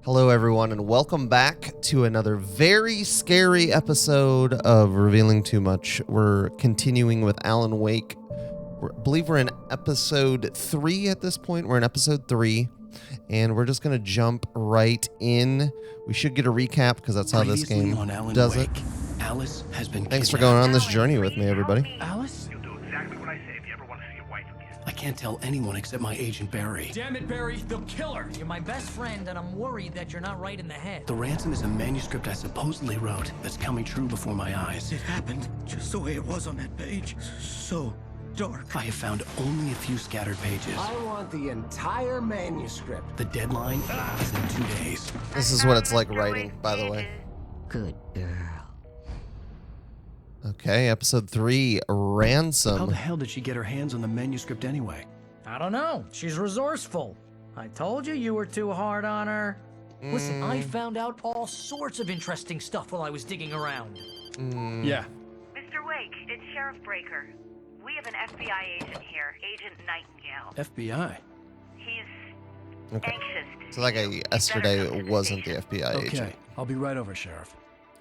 Hello, everyone, and welcome back to another very scary episode of Revealing Too Much. We're continuing with Alan Wake. I believe we're in episode 3 at this point. We're in episode 3, and we're just going to jump right in. We should get a recap because that's how this game does it. Alice has been Thanks for going on this journey with me, everybody. Alice? You'll do exactly what I say if you ever want to see your wife again. I can't tell anyone except my agent Barry. Damn it, Barry, they'll kill her. You're my best friend, and I'm worried that you're not right in the head. The ransom is a manuscript I supposedly wrote that's coming true before my eyes. It happened just the way it was on that page. So dark. I have found only a few scattered pages. I want the entire manuscript. The deadline is in 2 days. This is what it's like writing, by the way. Good girl. Okay, episode 3, How Ransom. the hell did she get her hands on the manuscript anyway? I don't know. She's resourceful. I told you were too hard on her. Listen, I found out all sorts of interesting stuff while I was digging around. Yeah. Mr. Wake, it's Sheriff Breaker. We have an FBI agent here, Agent Nightingale. FBI. He's Okay. anxious to So that see you. guy You'd yesterday better come to wasn't the station. FBI Okay, agent. I'll be right over, Sheriff.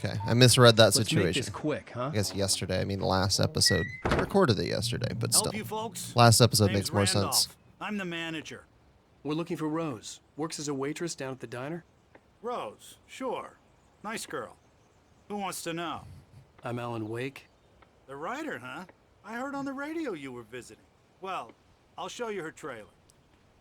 Okay, I misread that Let's make situation. this quick, huh? I guess yesterday, I mean last episode. I recorded it yesterday, but still. Help you folks? Last episode Name's makes more Randolph. sense. I'm the manager. We're looking for Rose. Works as a waitress down at the diner. Rose, sure. Nice girl. Who wants to know? I'm Alan Wake. The writer, huh? I heard on the radio you were visiting. Well, I'll show you her trailer.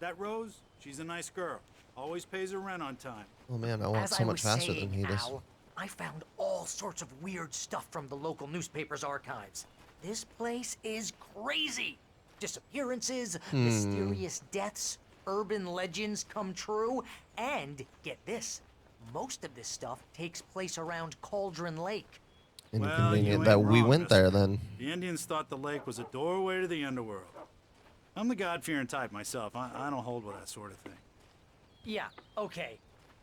That Rose, she's a nice girl. Always pays her rent on time. Oh man, I want As so I much was faster saying, than he does. Al, I found all sorts of weird stuff from the local newspaper's archives. This place is crazy. Disappearances, mysterious deaths, urban legends come true, and get this, most of this stuff takes place around Cauldron Lake. Well, Inconvenient you that ain't we wrong, went there mister. then. The Indians thought the lake was a doorway to the underworld. I'm the God-fearing type myself. I don't hold with that sort of thing. Yeah, okay.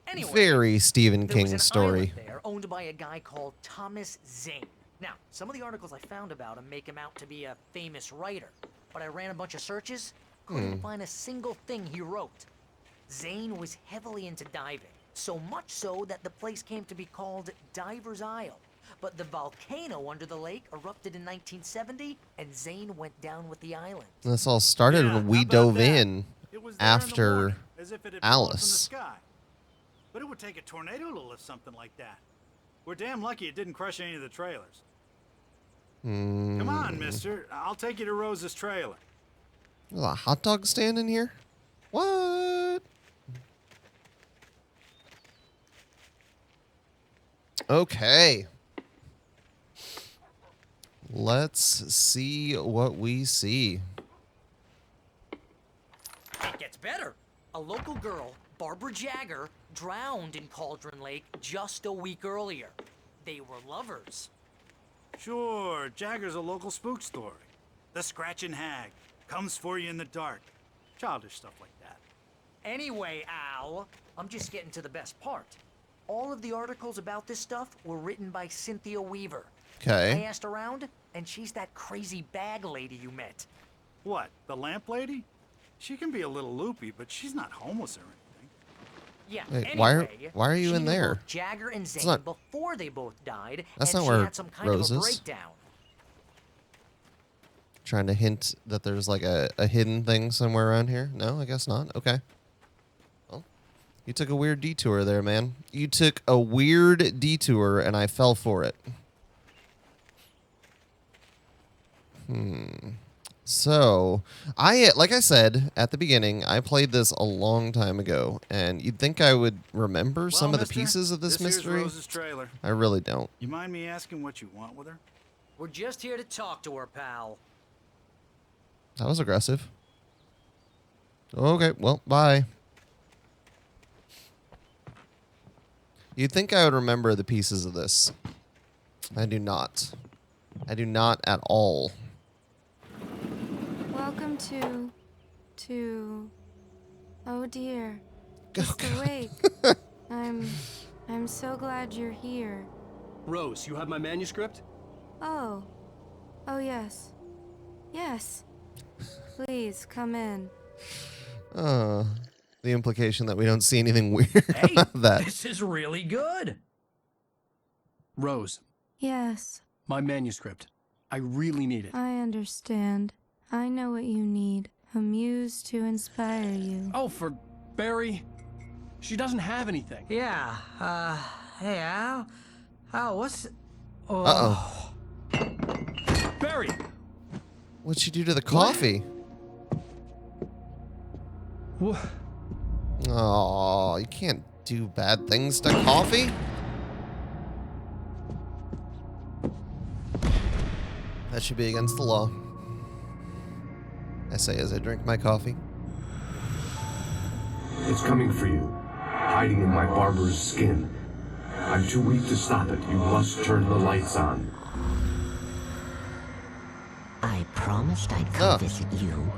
Anyway, Very Stephen there was King an story. island there owned by a guy called Thomas Zane. Now, some of the articles I found about him make him out to be a famous writer, but I ran a bunch of searches, couldn't find a single thing he wrote. Zane was heavily into diving, so much so that the place came to be called Diver's Isle. But the volcano under the lake erupted in 1970, and Zane went down with the island. This all started Yeah, when we how about dove that? in It was there in the after morning, as if it had fallen from the Alice. sky. But it would take a tornado to lift something like that. We're damn lucky it didn't crush any of the trailers. Come on, mister. I'll take you to Rose's trailer. There's a hot dog stand in here? What? Okay. Let's see what we see. It gets better. A local girl, Barbara Jagger, drowned in Cauldron Lake just a week earlier. They were lovers. Sure, Jagger's a local spook story. The Scratching Hag comes for you in the dark. Childish stuff like that. Anyway, Al, I'm just getting to the best part. All of the articles about this stuff were written by Cynthia Weaver. I Okay. asked around, and she's that crazy bag lady you met. What, the lamp lady? She can be a little loopy, but she's not homeless or anything. Yeah, Wait, anyway, why are you she in knew there? both Jagger and Zane not- before they both died, That's and not she where had some kind Rose of a is. breakdown. Trying to hint that there's like a hidden thing somewhere around here? No, I guess not. Okay. Well, you took a weird detour there, man. You took a weird detour, and I fell for it. So, like I said at the beginning, I played this a long time ago, and you'd think I would remember some of the mister, pieces of this here's mystery. Rose's trailer. I really don't. You mind me asking what you want with her? We're just here to talk to her, pal. That was aggressive. Okay, well, bye. You'd think I would remember the pieces of this. I do not. I do not at all. Welcome to oh dear. Mr. Wake. I'm so glad you're here. Rose, you have my manuscript? Oh. Oh yes. Yes. Please come in. the implication that we don't see anything weird Hey, about that. this is really good. Rose, Yes, my manuscript. I really need it. I understand. I know what you need. A muse to inspire you. Oh, for Barry? She doesn't have anything. Yeah, hey, Al? Al, what's... Oh. Uh-oh. Barry! What'd she do to the coffee? What? Oh, you can't do bad things to coffee. That should be against the law. I say as I drink my coffee. It's coming for you, hiding in my barber's skin. I'm too weak to stop it. You must turn the lights on. I promised I'd come visit you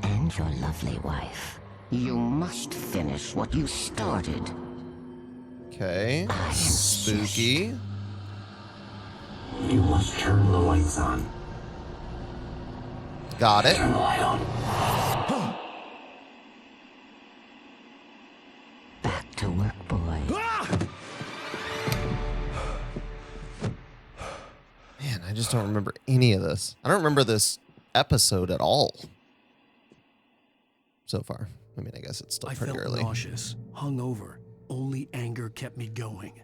and your lovely wife. You must finish what you started. Okay. Spooky. You must turn the lights on. Got it. Turn the light on. Back to work, boy. Man, I just don't remember any of this. I don't remember this episode at all. So far. I mean, I guess it's still I pretty felt early. nauseous, hungover. Only anger kept me going.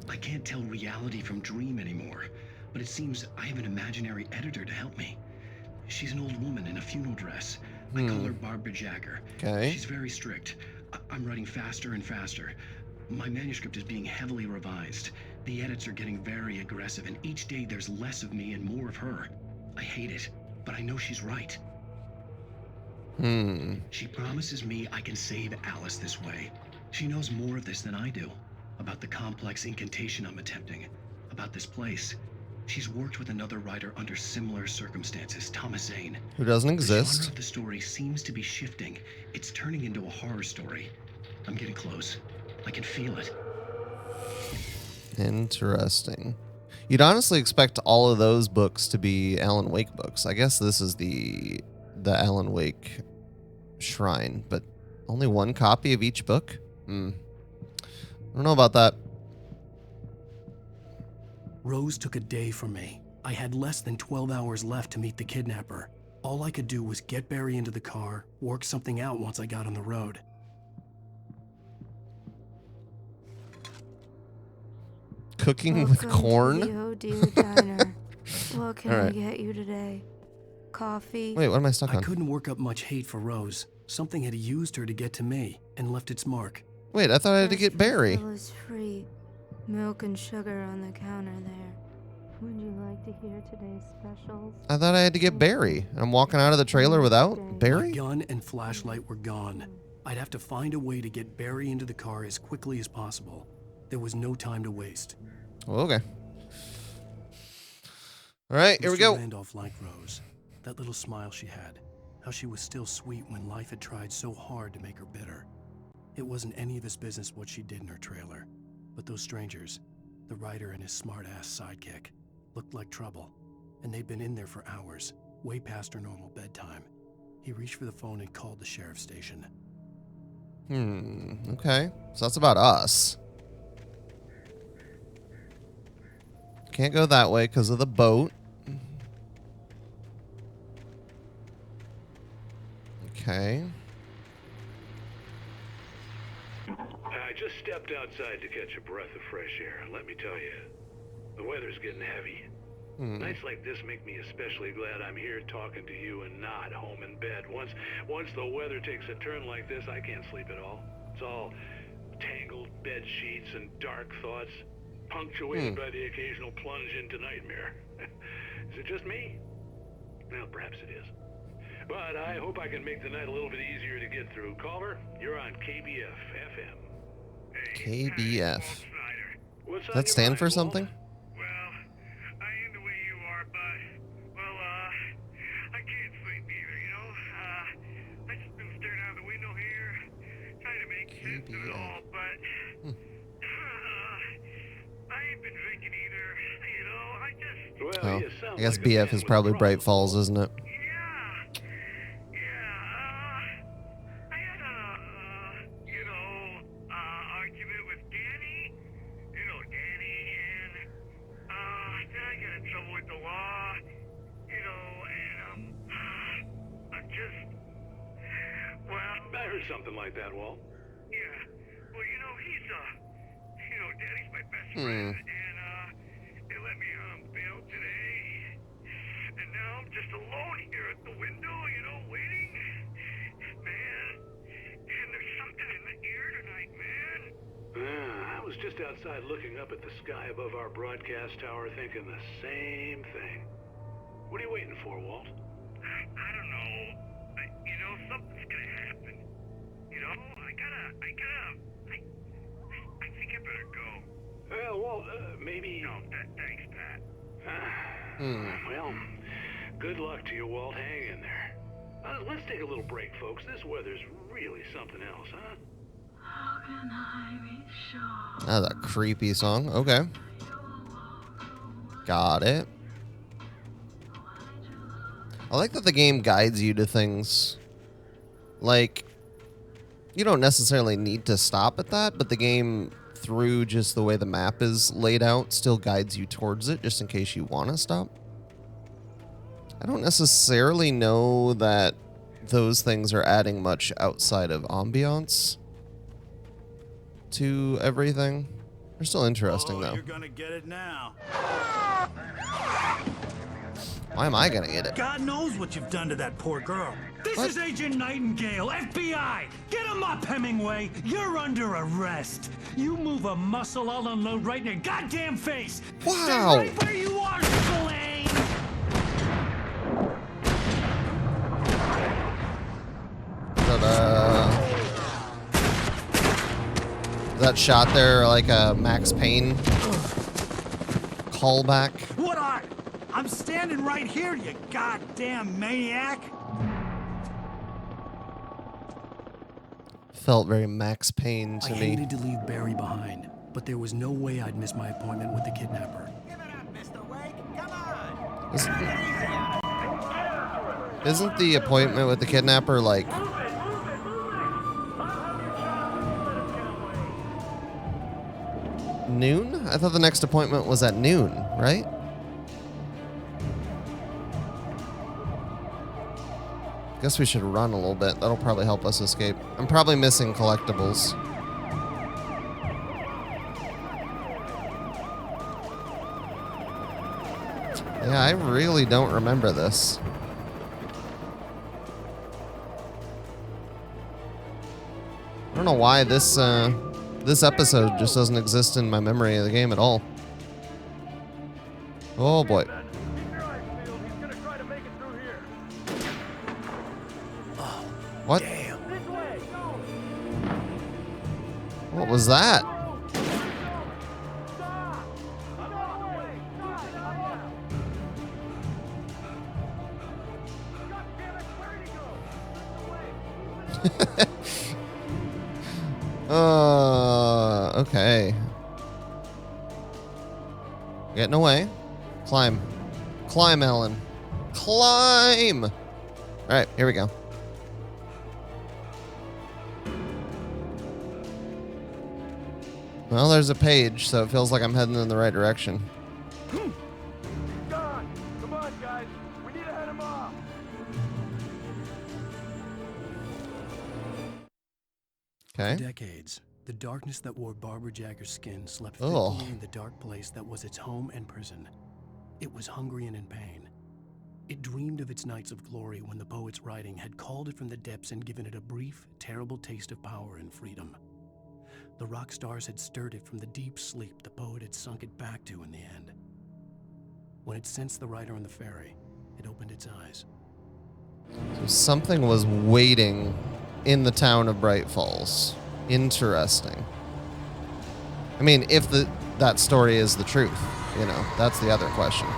I can't tell reality from dream anymore, but it seems I have an imaginary editor to help me. She's an old woman in a funeral dress. I call her Barbara Jacker. Okay. She's very strict. I'm writing faster and faster. My manuscript is being heavily revised. The edits are getting very aggressive, and each day there's less of me and more of her. I hate it, but I know she's right. She promises me I can save Alice this way. She knows more of this than I do. About the complex incantation I'm attempting. About this place. She's worked with another writer under similar circumstances, Thomas Zane. Who doesn't The exist. genre of the story seems to be shifting. It's turning into a horror story. I'm getting close. I can feel it. Interesting. You'd honestly expect all of those books to be Alan Wake books. I guess this is the Alan Wake shrine, but only one copy of each book? I don't know about that. Rose took a day from me. I had less than 12 hours left to meet the kidnapper. All I could do was get Barry into the car, work something out once I got on the road. Cooking with corn? To the Oh Dear Diner. What can All I right. get you today? Coffee? Wait, what am I stuck I on? couldn't work up much hate for Rose. Something had used her to get to me and left its mark. Wait, I thought I had to get Barry. Refill is free. Milk and sugar on the counter there. Would you like to hear today's specials? I thought I had to get Barry. I'm walking out of the trailer without My Barry? gun and flashlight were gone. I'd have to find a way to get Barry into the car as quickly as possible. There was no time to waste. Well, okay. All right, here we Mr. go. Randolph liked Rose. That little smile she had. How she was still sweet when life had tried so hard to make her bitter. It wasn't any of his business what she did in her trailer. But those strangers, the writer and his smart-ass sidekick, looked like trouble. And they'd been in there for hours, way past her normal bedtime. He reached for the phone and called the sheriff's station. Okay. So that's about us. Can't go that way because of the boat. Okay. I just stepped outside to catch a breath of fresh air, and let me tell you, the weather's getting heavy. Nights like this make me especially glad I'm here talking to you and not home in bed. Once the weather takes a turn like this, I can't sleep at all. It's all tangled bed sheets and dark thoughts, punctuated by the occasional plunge into nightmare. Is it just me? Well, perhaps it is. But I hope I can make the night a little bit easier to get through. Caller, you're on KBF FM. KBF. What's Does that stand for something? I can't sleep either, you know? I just been staring out the window here, trying to make sense of it all, but I ain't been drinking either, you know? I guess BF is probably Bright Falls, isn't it? I something like that, Walt. Yeah. Well, he's, Daddy's my best friend, and, they let me, bail today. And now I'm just alone here at the window, waiting. Man, and there's something in the air tonight, man. I was just outside looking up at the sky above our broadcast tower thinking the same thing. What are you waiting for, Walt? I don't know. Something's gonna happen. I think I better go. Well, Walt, maybe... No, thanks, Pat. Well, good luck to you, Walt. Hang in there. Let's take a little break, folks. This weather's really something else, huh? How can I be sure? That's a creepy song. Okay. Got it. I like that the game guides you to things. Like, you don't necessarily need to stop at that, but the game, through just the way the map is laid out, still guides you towards it, just in case you want to stop. I don't necessarily know that those things are adding much outside of ambiance to everything. They're still interesting, though. You're gonna get it now. Why am I gonna get it? God knows what you've done to that poor girl. This is Agent Nightingale, FBI! Get him up, Hemingway! You're under arrest! You move a muscle, I'll unload right in your goddamn face! Wow! Stay right where you are, Spillane! Ta-da. Is that shot there like a Max Payne callback? What are? I'm standing right here, you goddamn maniac! Felt very Max Payne to I me. hated to leave Barry behind, but there was no way I'd miss my appointment with the kidnapper. Isn't the appointment with the kidnapper like noon? I thought the next appointment was at noon, right? Guess we should run a little bit. That'll probably help us escape. I'm probably missing collectibles. Yeah, I really don't remember this. I don't know why this episode just doesn't exist in my memory of the game at all. Oh boy. What? Damn. What was that? Okay. Getting away. Climb. Climb, Ellen. Climb! Alright, here we go. Well, there's a page, so it feels like I'm heading in the right direction. God, come on, guys. We need to head him off. Okay. For decades, the darkness that wore Barbara Jagger's skin slept Oh. fitfully in the dark place that was its home and prison. It was hungry and in pain. It dreamed of its nights of glory when the poet's writing had called it from the depths and given it a brief, terrible taste of power and freedom. The rock stars had stirred it from the deep sleep the poet had sunk it back to in the end. When it sensed the writer on the ferry, it opened its eyes. So something was waiting in the town of Bright Falls. Interesting. I mean, if that story is the truth, that's the other question.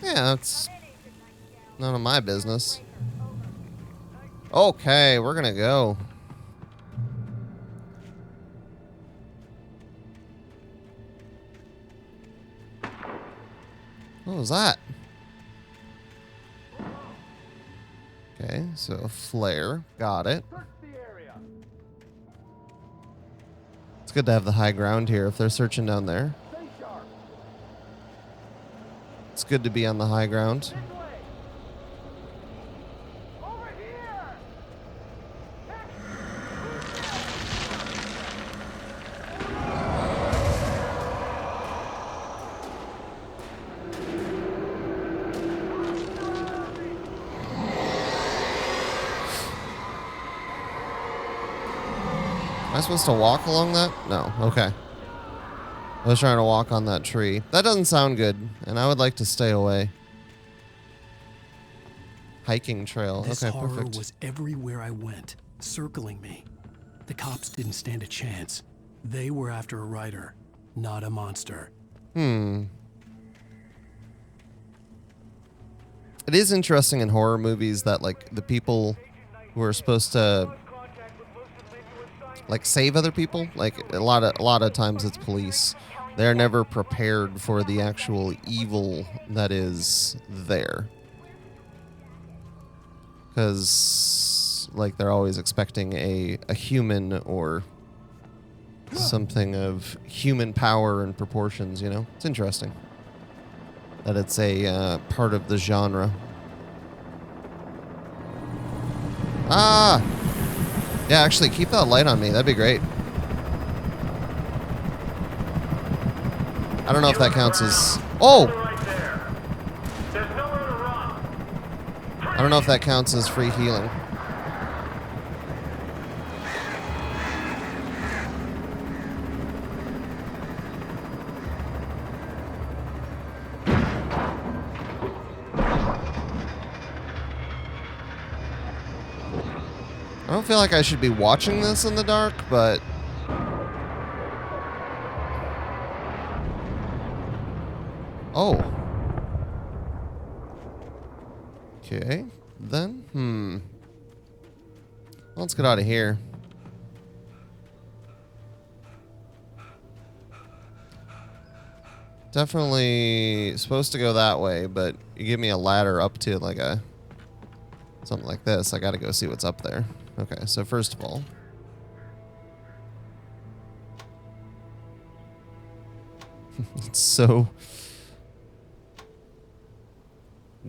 Yeah, that's none of my business. Okay, we're gonna go. What was that? Okay, so a flare. Got it. good to have the high ground here if they're searching down there. It's good to be on the high ground. Am I supposed to walk along that? No. Okay. I was trying to walk on that tree. That doesn't sound good, and I would like to stay away. Hiking trail. This okay, horror perfect. was everywhere I went, circling me. The cops didn't stand a chance. They were after a writer, not a monster. It is interesting in horror movies that, like, the people who are supposed to, like, save other people, like, a lot of times it's police. They're never prepared for the actual evil that is there. Because, like, they're always expecting a human or something of human power and proportions, you know? It's interesting that it's a part of the genre. Ah! Yeah, actually, keep that light on me. That'd be great. I don't know if that counts as... Oh! I don't know if that counts as free healing. I don't feel like I should be watching this in the dark, but... Oh. Okay, then. Well, let's get out of here. Definitely supposed to go that way, but you give me a ladder up to like a... something like this. I gotta go see what's up there. Okay, so first of all... it's so...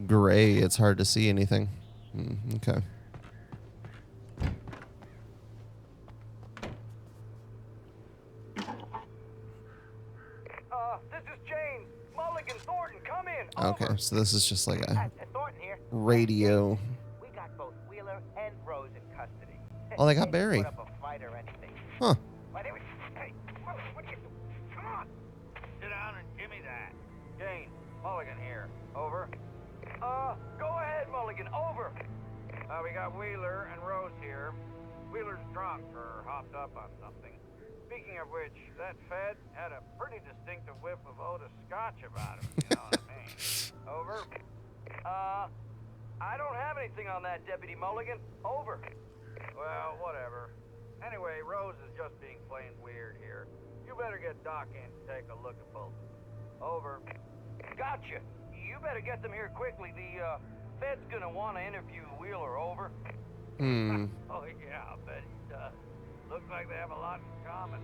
gray, it's hard to see anything. Okay. This is James. Mulligan, Thornton, come in. Okay, so this is just like a Thornton here. radio. We got both Wheeler and Rose in custody. Oh, they got Barry. Put up a fight or anything. Huh. Hey, what are you doing? Come on. Sit down and give me that. Jane, Mulligan here. Over. Go ahead, Mulligan. Over. We got Wheeler and Rose here. Wheeler's drunk or hopped up on something. Speaking of which, that Fed had a pretty distinctive whiff of Otis Scotch about him, you know what I mean? Over. I don't have anything on that, Deputy Mulligan. Over. Well, whatever. Anyway, Rose is just being plain weird here. You better get Doc in to take a look at both. Over. Gotcha. You better get them here quickly. The Fed's gonna want to interview Wheeler. Over. Oh, yeah, I bet he does. Looks like they have a lot in common.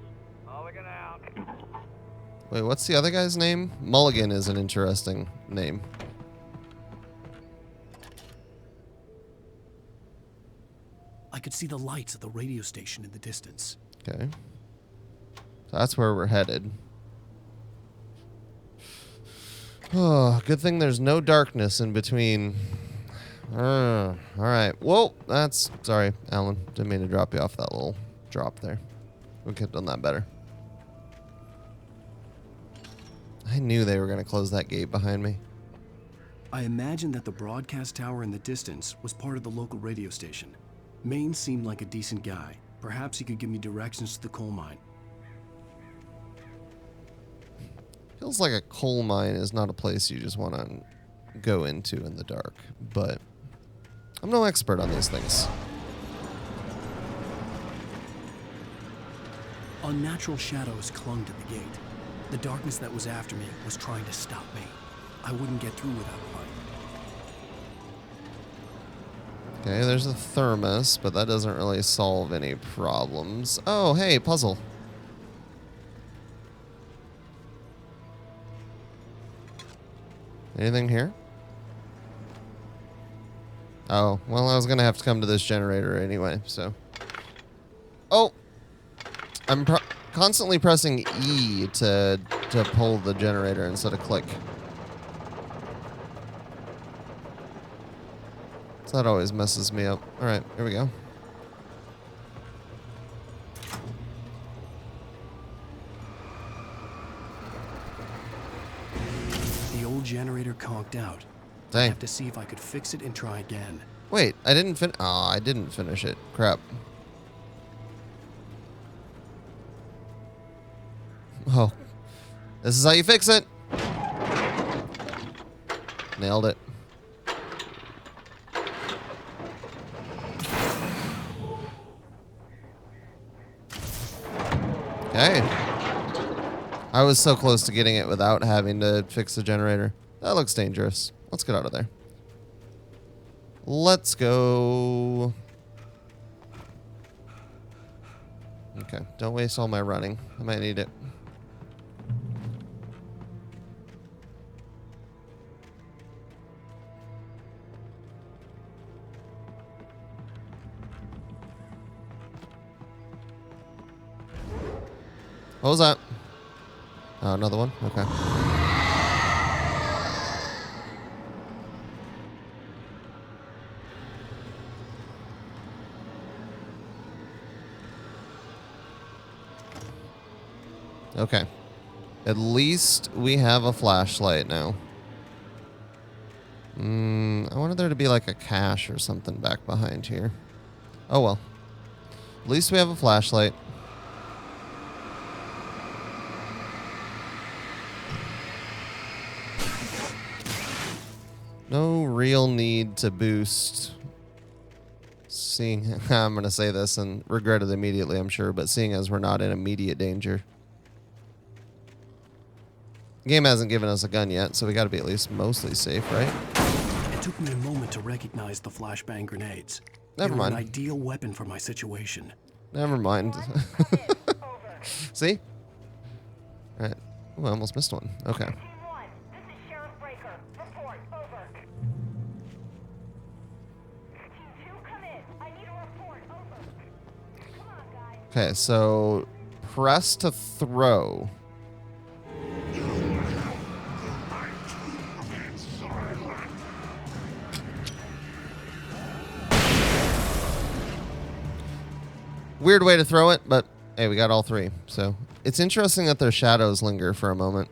Mulligan out. Wait, what's the other guy's name? Mulligan is an interesting name. I could see the lights of the radio station in the distance. Okay. So that's where we're headed. Oh, good thing there's no darkness in between. All right. Whoa, that's... Sorry, Alan. Didn't mean to drop you off that little drop there. We could have done that better. I knew they were going to close that gate behind me. I imagined that the broadcast tower in the distance was part of the local radio station. Maine seemed like a decent guy. Perhaps he could give me directions to the coal mine. Feels like a coal mine is not a place you just want to go into in the dark, but I'm no expert on these things. Unnatural shadows clung to the gate. The darkness that was after me was trying to stop me. I wouldn't get through without a light. Okay, there's a thermos, but that doesn't really solve any problems. Oh, hey, puzzle. Anything here? Oh, well, I was going to have to come to this generator anyway, so. Oh! I'm constantly pressing E to pull the generator instead of click. So that always messes me up. Alright, here we go. The old generator conked out. Dang. I have to see if I could fix it and try again. Wait, I didn't I didn't finish it. Crap. Oh. This is how you fix it. Nailed it. Okay. I was so close to getting it without having to fix the generator. That looks dangerous. Let's get out of there. Let's go. Okay, don't waste all my running. I might need it. What was that? Oh, another one? Okay. Okay. At least we have a flashlight now. I wanted there to be like a cache or something back behind here. Oh well. At least we have a flashlight. No real need to boost. Seeing, I'm going to say this and regret it immediately, I'm sure, but seeing as we're not in immediate danger. The game hasn't given us a gun yet, so we got to be at least mostly safe, right? It took me a moment to recognize the flashbang grenades. Never mind. An ideal weapon for my situation. Never mind. See? All right. Oh, I almost missed one. Okay. Okay, so press to throw. Weird way to throw it, but hey, we got all three. So it's interesting that their shadows linger for a moment.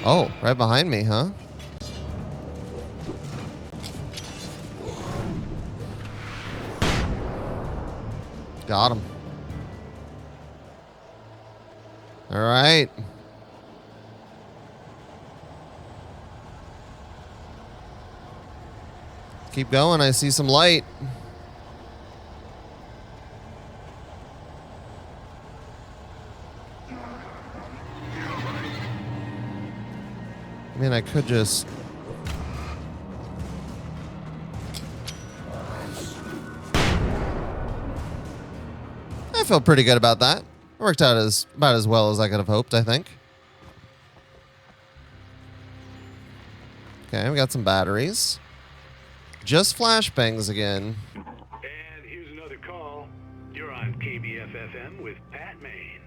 Oh, right behind me, huh? Got him. All right. Keep going. I see some light. I mean, I could just... I feel pretty good about that. It worked out about as well as I could have hoped, I think. Okay, we got some batteries. Just flashbangs again. And here's another call. You're on KBF-FM with Pat Maine.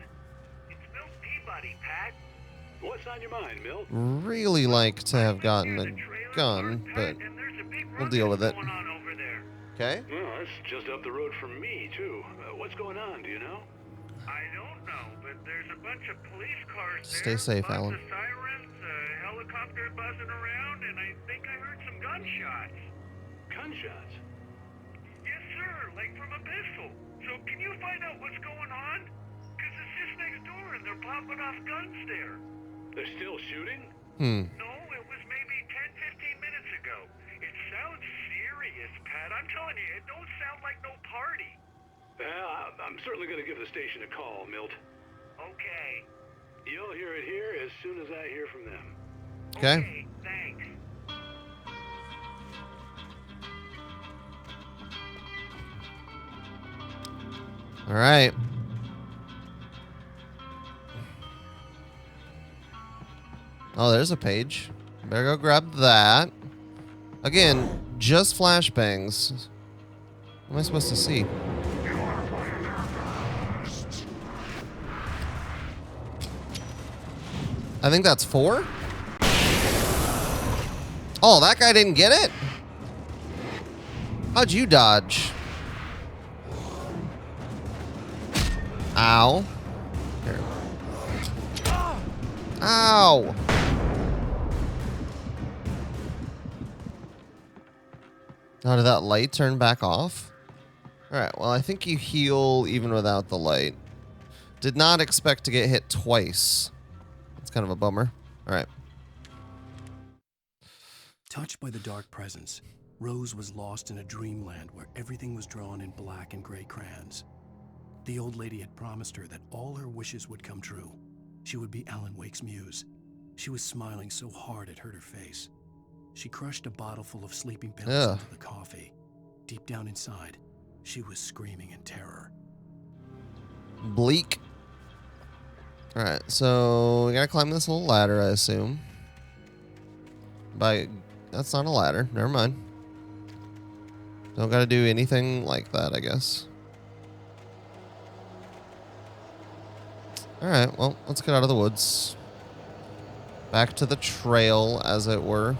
It's Milt Peabody, Pat. What's on your mind, Milt? Really like to have gotten a gun, but we'll deal with it. Okay. Well, that's just up the road from me, too. What's going on, do you know? I don't know, but there's a bunch of police cars Stay there. safe, lots Alan. of sirens, a helicopter buzzing around, and I think I heard some gunshots. Gunshots? Yes, sir, like from a pistol. So can you find out what's going on? Because it's just next door, and they're popping off guns there. They're still shooting? No, it was maybe 10, 15 minutes ago. It sounds serious, Pat. I'm telling you, it don't sound like no party. Well, I'm certainly going to give the station a call, Milt. Okay. You'll hear it here as soon as I hear from them. Okay. Thanks. All right. Oh, there's a page. Better go grab that. Again, just flashbangs. What am I supposed to see? I think that's 4. Oh, that guy didn't get it? How'd you dodge? Ow. Here. Ow. Oh, did that light turn back off? Alright, well, I think you heal even without the light. Did not expect to get hit twice. That's kind of a bummer. Alright. Touched by the dark presence, Rose was lost in a dreamland where everything was drawn in black and gray crayons. The old lady had promised her that all her wishes would come true. She would be Alan Wake's muse. She was smiling so hard it hurt her face. She crushed a bottle full of sleeping pills into the coffee. Deep down inside, she was screaming in terror. Bleak. Alright, so we gotta climb this little ladder, I assume. That's not a ladder. Never mind. Don't gotta do anything like that, I guess. Alright, well, let's get out of the woods. Back to the trail, as it were.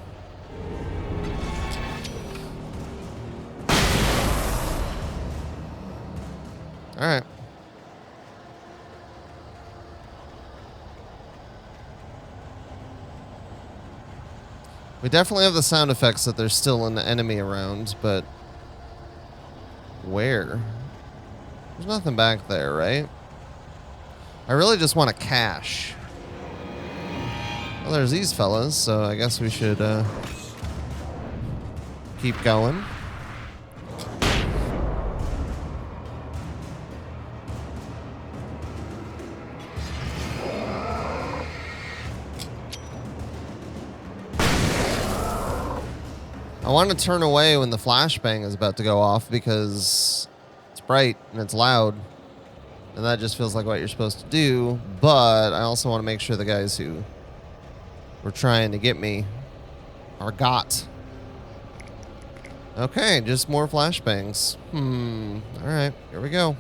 Alright. We definitely have the sound effects that there's still an enemy around, but where? There's nothing back there, right? I really just want to cache. Well, there's these fellas, so I guess we should keep going. I want to turn away when the flashbang is about to go off because it's bright and it's loud. And that just feels like what you're supposed to do. But I also want to make sure the guys who were trying to get me are got. Okay, just more flashbangs. Alright, here we go.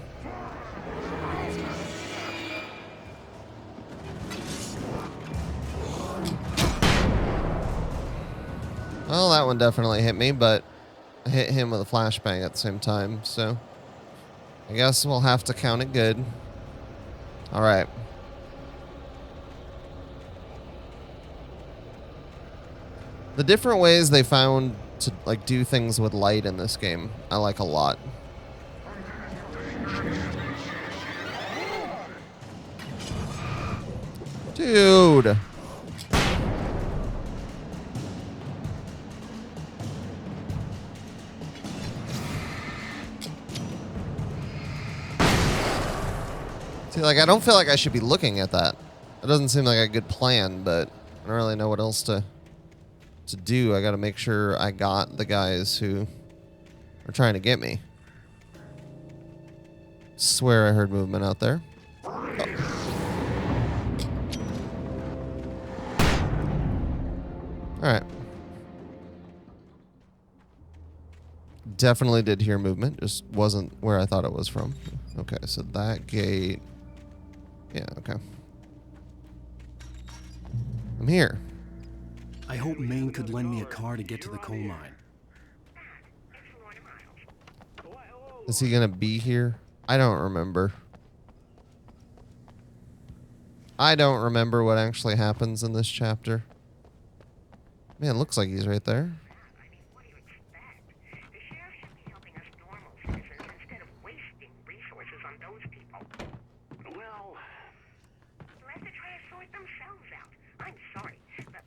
Well, that one definitely hit me, but I hit him with a flashbang at the same time, so I guess we'll have to count it good. Alright. The different ways they found to like do things with light in this game, I like a lot. Dude. See, like, I don't feel like I should be looking at that. It doesn't seem like a good plan, but I don't really know what else to do. I gotta make sure I got the guys who are trying to get me. Swear I heard movement out there. Oh. Alright. Definitely did hear movement, just wasn't where I thought it was from. Okay, so that gate... Yeah, okay. I'm here. I hope Maine could lend me a car to get to the coal mine. Is he gonna be here? I don't remember. I don't remember what actually happens in this chapter. Man, looks like he's right there.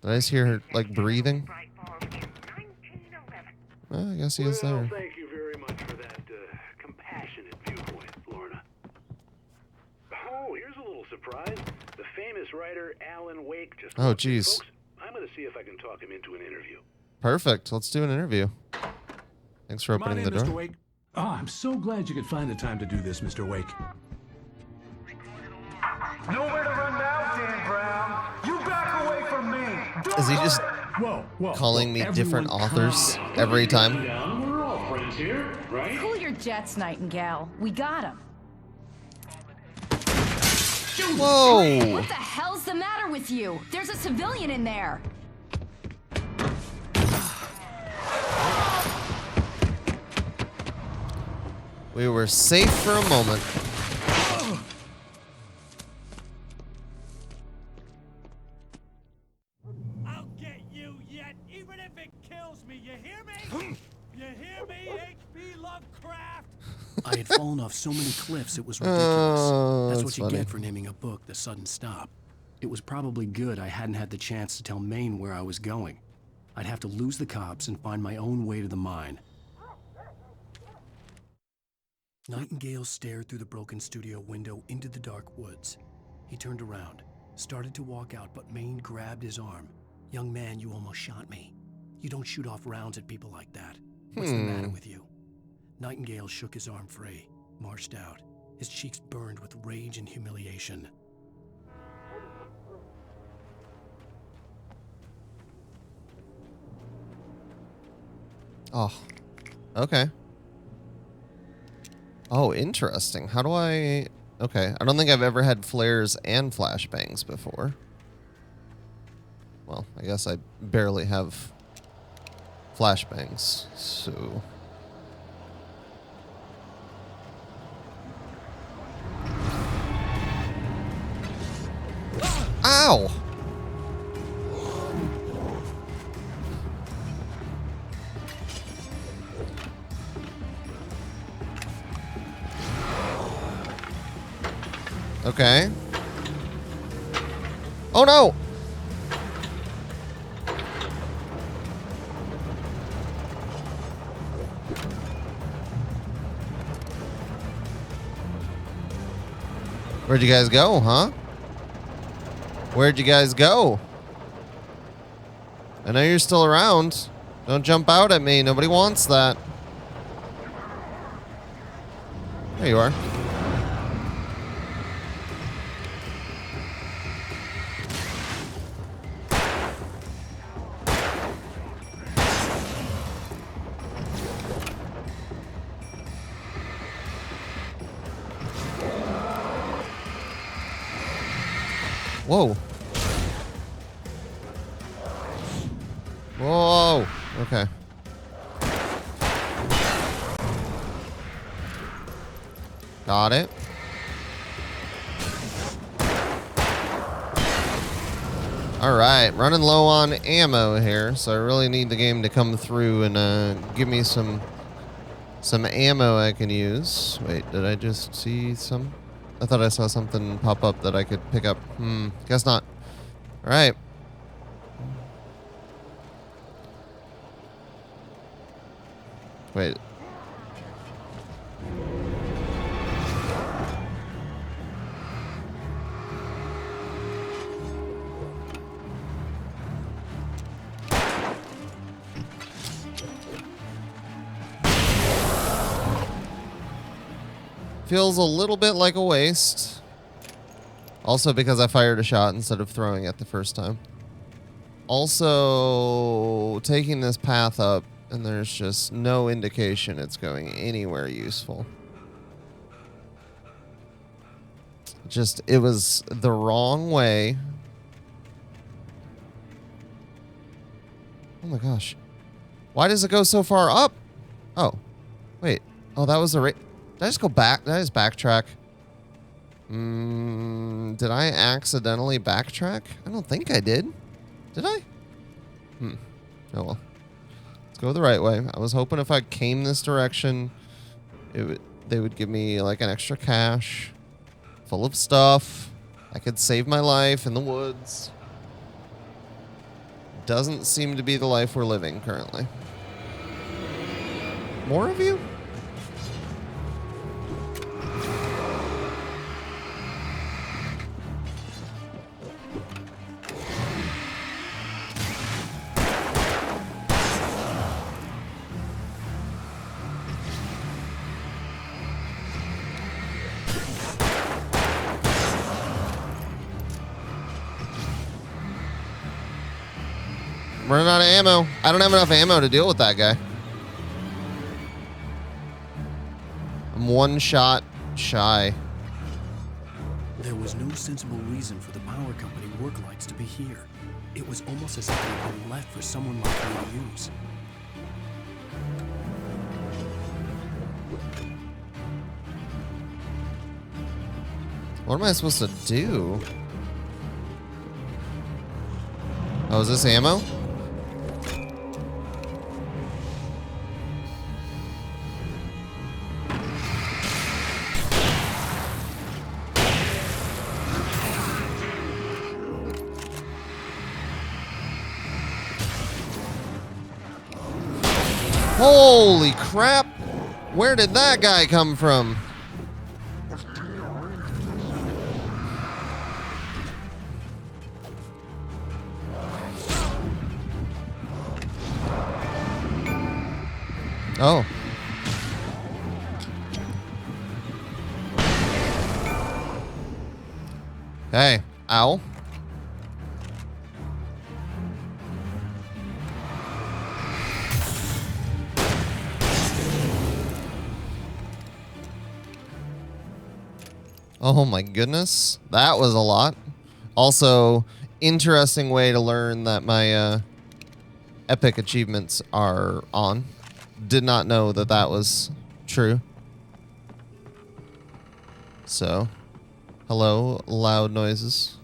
Did I just hear her, like, breathing? Well, I guess he is there. Thank you very much for that compassionate viewpoint, Lorna. Oh, here's a little surprise. The famous writer Alan Wake just... Oh, jeez. I'm going to see if I can talk him into an interview. Perfect. Let's do an interview. Thanks for opening the door. Mr. Wake. Oh, I'm so glad you could find the time to do this, Mr. Wake. Nowhere to run now, Dan Brown. You back away from me. Is he just calling me different authors every time? We're all friends here, right? Cool your jets, Nightingale. We got him. Whoa! What the hell's the matter with you? There's a civilian in there. We were safe for a moment. I'll get you yet, even if it kills me. You hear me? You hear me, H.P. Lovecraft? I had fallen off so many cliffs it was ridiculous. That's what you funny. get for naming a book The Sudden Stop. It was probably good I hadn't had the chance to tell Maine where I was going. I'd have to lose the cops and find my own way to the mine. Nightingale stared through the broken studio window into the dark woods. He turned around, started to walk out, but Maine grabbed his arm. "Young man, you almost shot me. You don't shoot off rounds at people like that. What's the matter with you?" Nightingale shook his arm free, marched out. His cheeks burned with rage and humiliation. Oh, okay. Oh, interesting. How do I... Okay, I don't think I've ever had flares and flashbangs before. Well, I guess I barely have flashbangs, so... Ow! Okay. Oh no! Where'd you guys go, huh? Where'd you guys go? I know you're still around. Don't jump out at me. Nobody wants that. There you are. Whoa. Whoa. Okay. Got it. All right, running low on ammo here, so I really need the game to come through and give me some ammo I can use. Wait, did I just see some? I thought I saw something pop up that I could pick up. Guess not. All right. Wait. Feels a little bit like a waste. Also because I fired a shot instead of throwing it the first time. Also, taking this path up, and there's just no indication it's going anywhere useful. Just, it was the wrong way. Oh my gosh. Why does it go so far up? Oh, wait. Oh, that was the right. Did I just go back? Did I just backtrack? Did I accidentally backtrack? I don't think I did. Did I? Oh well. Let's go the right way. I was hoping if I came this direction, they would give me like an extra cache full of stuff. I could save my life in the woods. Doesn't seem to be the life we're living currently. More of you? I'm running out of ammo. I don't have enough ammo to deal with that guy. I'm one shot shy. There was no sensible reason for the power company work lights to be here. It was almost as if they had been left for someone like me to use. What am I supposed to do? Oh, is this ammo? Holy crap! Where did that guy come from? Oh. Hey, ow. Oh my goodness. That was a lot. Also, interesting way to learn that my epic achievements are on. Did not know that that was true. So, hello, loud noises.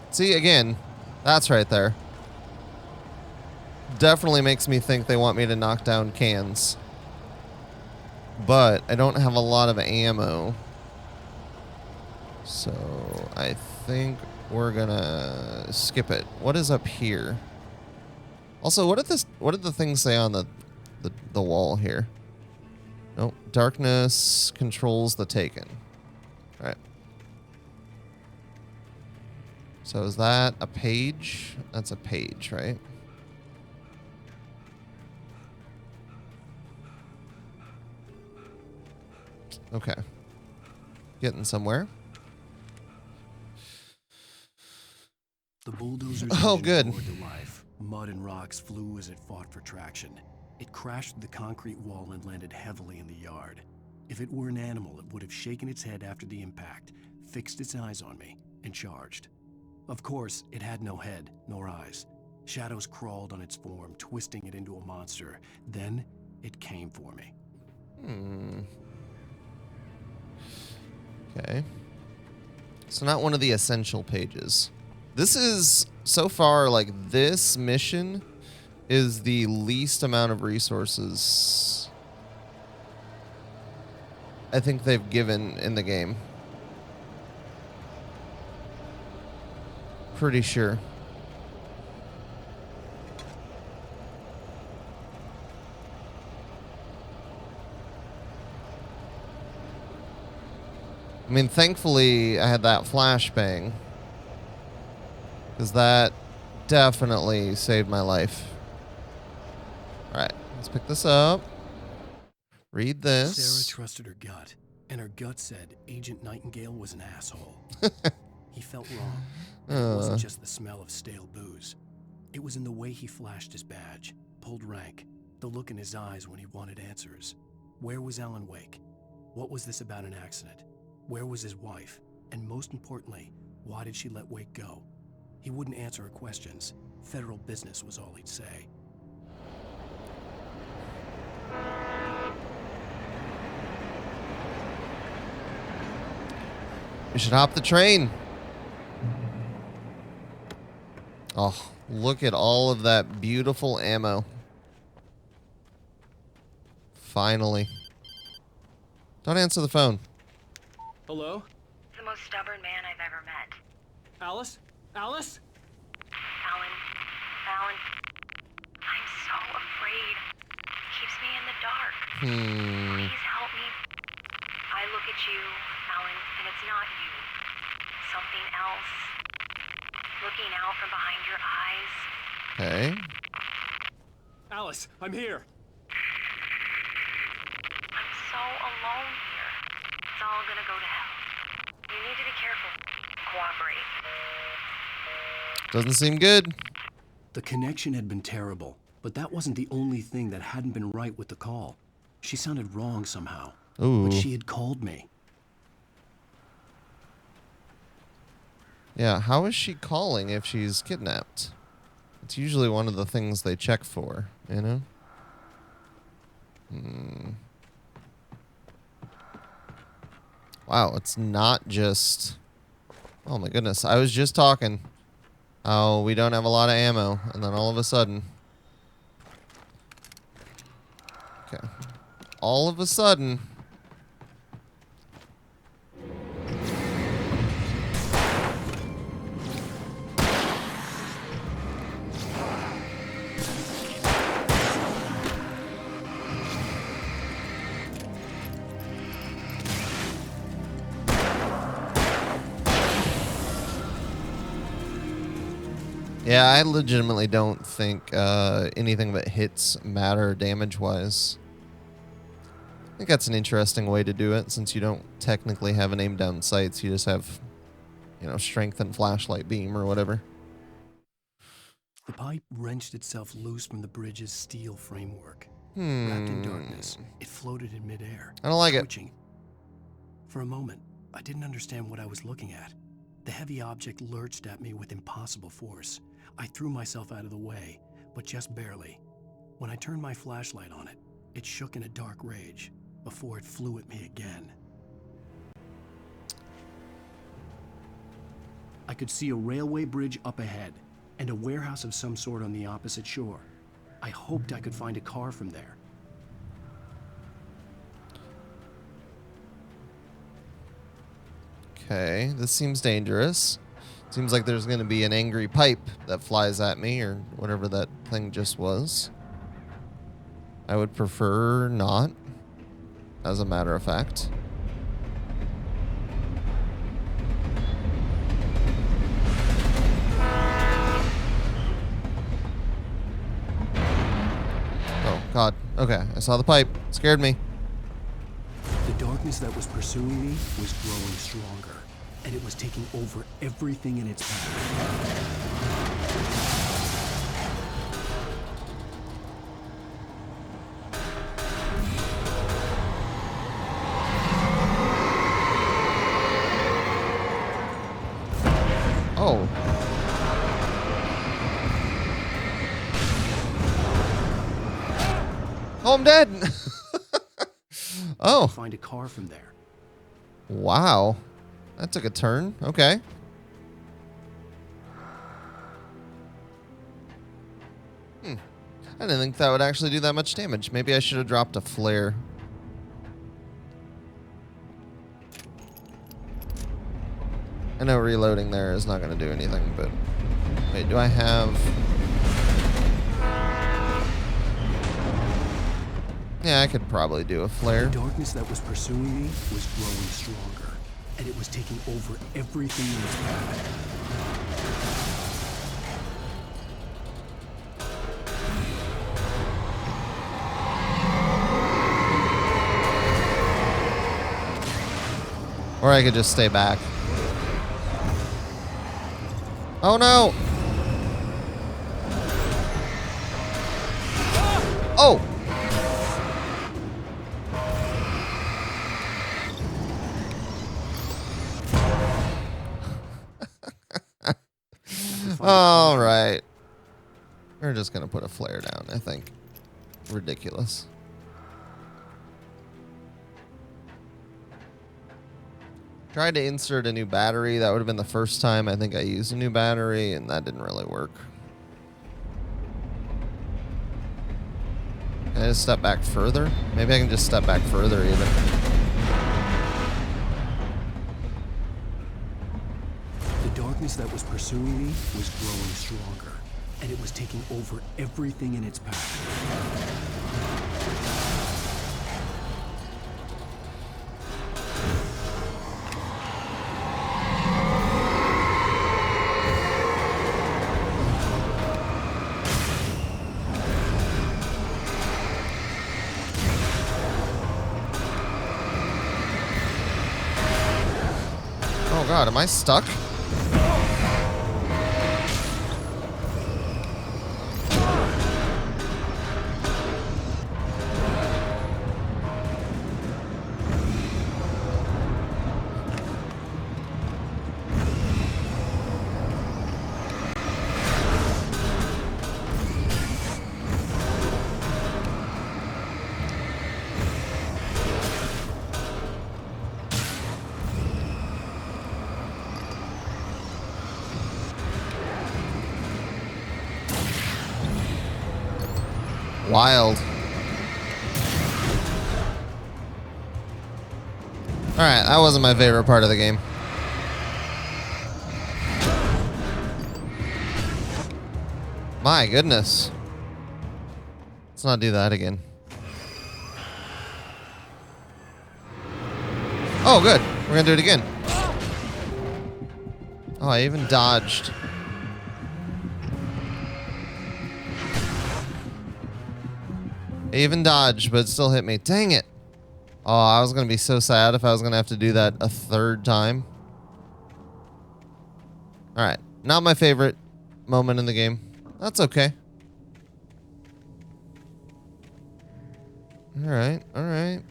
See, again, that's right there. Definitely makes me think they want me to knock down cans. But I don't have a lot of ammo. So I think we're gonna skip it. What is up here? Also, what did the things say on the wall here? Nope. Darkness controls the taken. All right. So is that a page? That's a page, right? Okay. Getting somewhere. The bulldozer's Oh, engine good. roared to life. Mud and rocks flew as it fought for traction. It crashed through the concrete wall and landed heavily in the yard. If it were an animal, it would have shaken its head after the impact, fixed its eyes on me, and charged. Of course, it had no head, nor eyes. Shadows crawled on its form, twisting it into a monster. Then, it came for me. Okay. So not one of the essential pages. This is, so far, like, this mission is the least amount of resources I think they've given in the game. Pretty sure. I mean, thankfully, I had that flashbang. Because that definitely saved my life. Alright, let's pick this up. Read this. Sarah trusted her gut, and her gut said Agent Nightingale was an asshole. He felt wrong. And it wasn't just the smell of stale booze. It was in the way he flashed his badge, pulled rank, the look in his eyes when he wanted answers. Where was Alan Wake? What was this about an accident? Where was his wife? And most importantly, why did she let Wake go? He wouldn't answer her questions. Federal business was all he'd say. We should hop the train. Oh, look at all of that beautiful ammo. Finally. Don't answer the phone. Hello? The most stubborn man I've ever met. Alice? Alice? Alan. Alan. I'm so afraid. It keeps me in the dark. Please help me. I look at you, Alan, and it's not you. Something else. Looking out from behind your eyes. Okay. Alice, I'm here. I'm so alone here. It's all gonna go to hell. You need to be careful. Cooperate. Doesn't seem good. The connection had been terrible, but that wasn't the only thing that hadn't been right with the call. She sounded wrong somehow. Ooh. But she had called me. Yeah, how is she calling if she's kidnapped? It's usually one of the things they check for, you know? Wow, it's not just... Oh my goodness, I was just talking. Oh, we don't have a lot of ammo, and then all of a sudden... Okay. All of a sudden... Yeah, I legitimately don't think anything that hits matter damage-wise. I think that's an interesting way to do it, since you don't technically have an aim down sights. You just have, you know, strength and flashlight beam or whatever. The pipe wrenched itself loose from the bridge's steel framework. Wrapped in darkness, it floated in midair. I don't like twitching. For a moment, I didn't understand what I was looking at. The heavy object lurched at me with impossible force. I threw myself out of the way, but just barely. When I turned my flashlight on it, it shook in a dark rage before it flew at me again. I could see a railway bridge up ahead and a warehouse of some sort on the opposite shore. I hoped I could find a car from there. Okay, this seems dangerous. Seems like there's going to be an angry pipe that flies at me, or whatever that thing just was. I would prefer not, as a matter of fact. Oh, God. Okay, I saw the pipe. It scared me. The darkness that was pursuing me was growing stronger, and it was taking over everything in its path. Oh. Oh, I'm dead. Oh. Find a car from there. Wow. That took a turn. Okay. I didn't think that would actually do that much damage. Maybe I should have dropped a flare. I know reloading there is not going to do anything, but... Wait, do I have... Yeah, I could probably do a flare. The darkness that was pursuing me was growing stronger, and it was taking over everything in its path. Or I could just stay back. Oh no! Oh! All right. We're just going to put a flare down, I think. Ridiculous. Tried to insert a new battery. That would have been the first time I think I used a new battery, and that didn't really work. Can I just step back further? Maybe I can just step back further even. The darkness that was pursuing me was growing stronger, and it was taking over everything in its path. god, am I stuck? Wild. Alright, that wasn't my favorite part of the game. My goodness. Let's not do that again. Oh, good. We're gonna do it again. Oh, I even dodged. I even dodged, but it still hit me. Dang it. Oh, I was going to be so sad if I was going to have to do that a third time. Alright. Not my favorite moment in the game. That's okay. Alright, alright.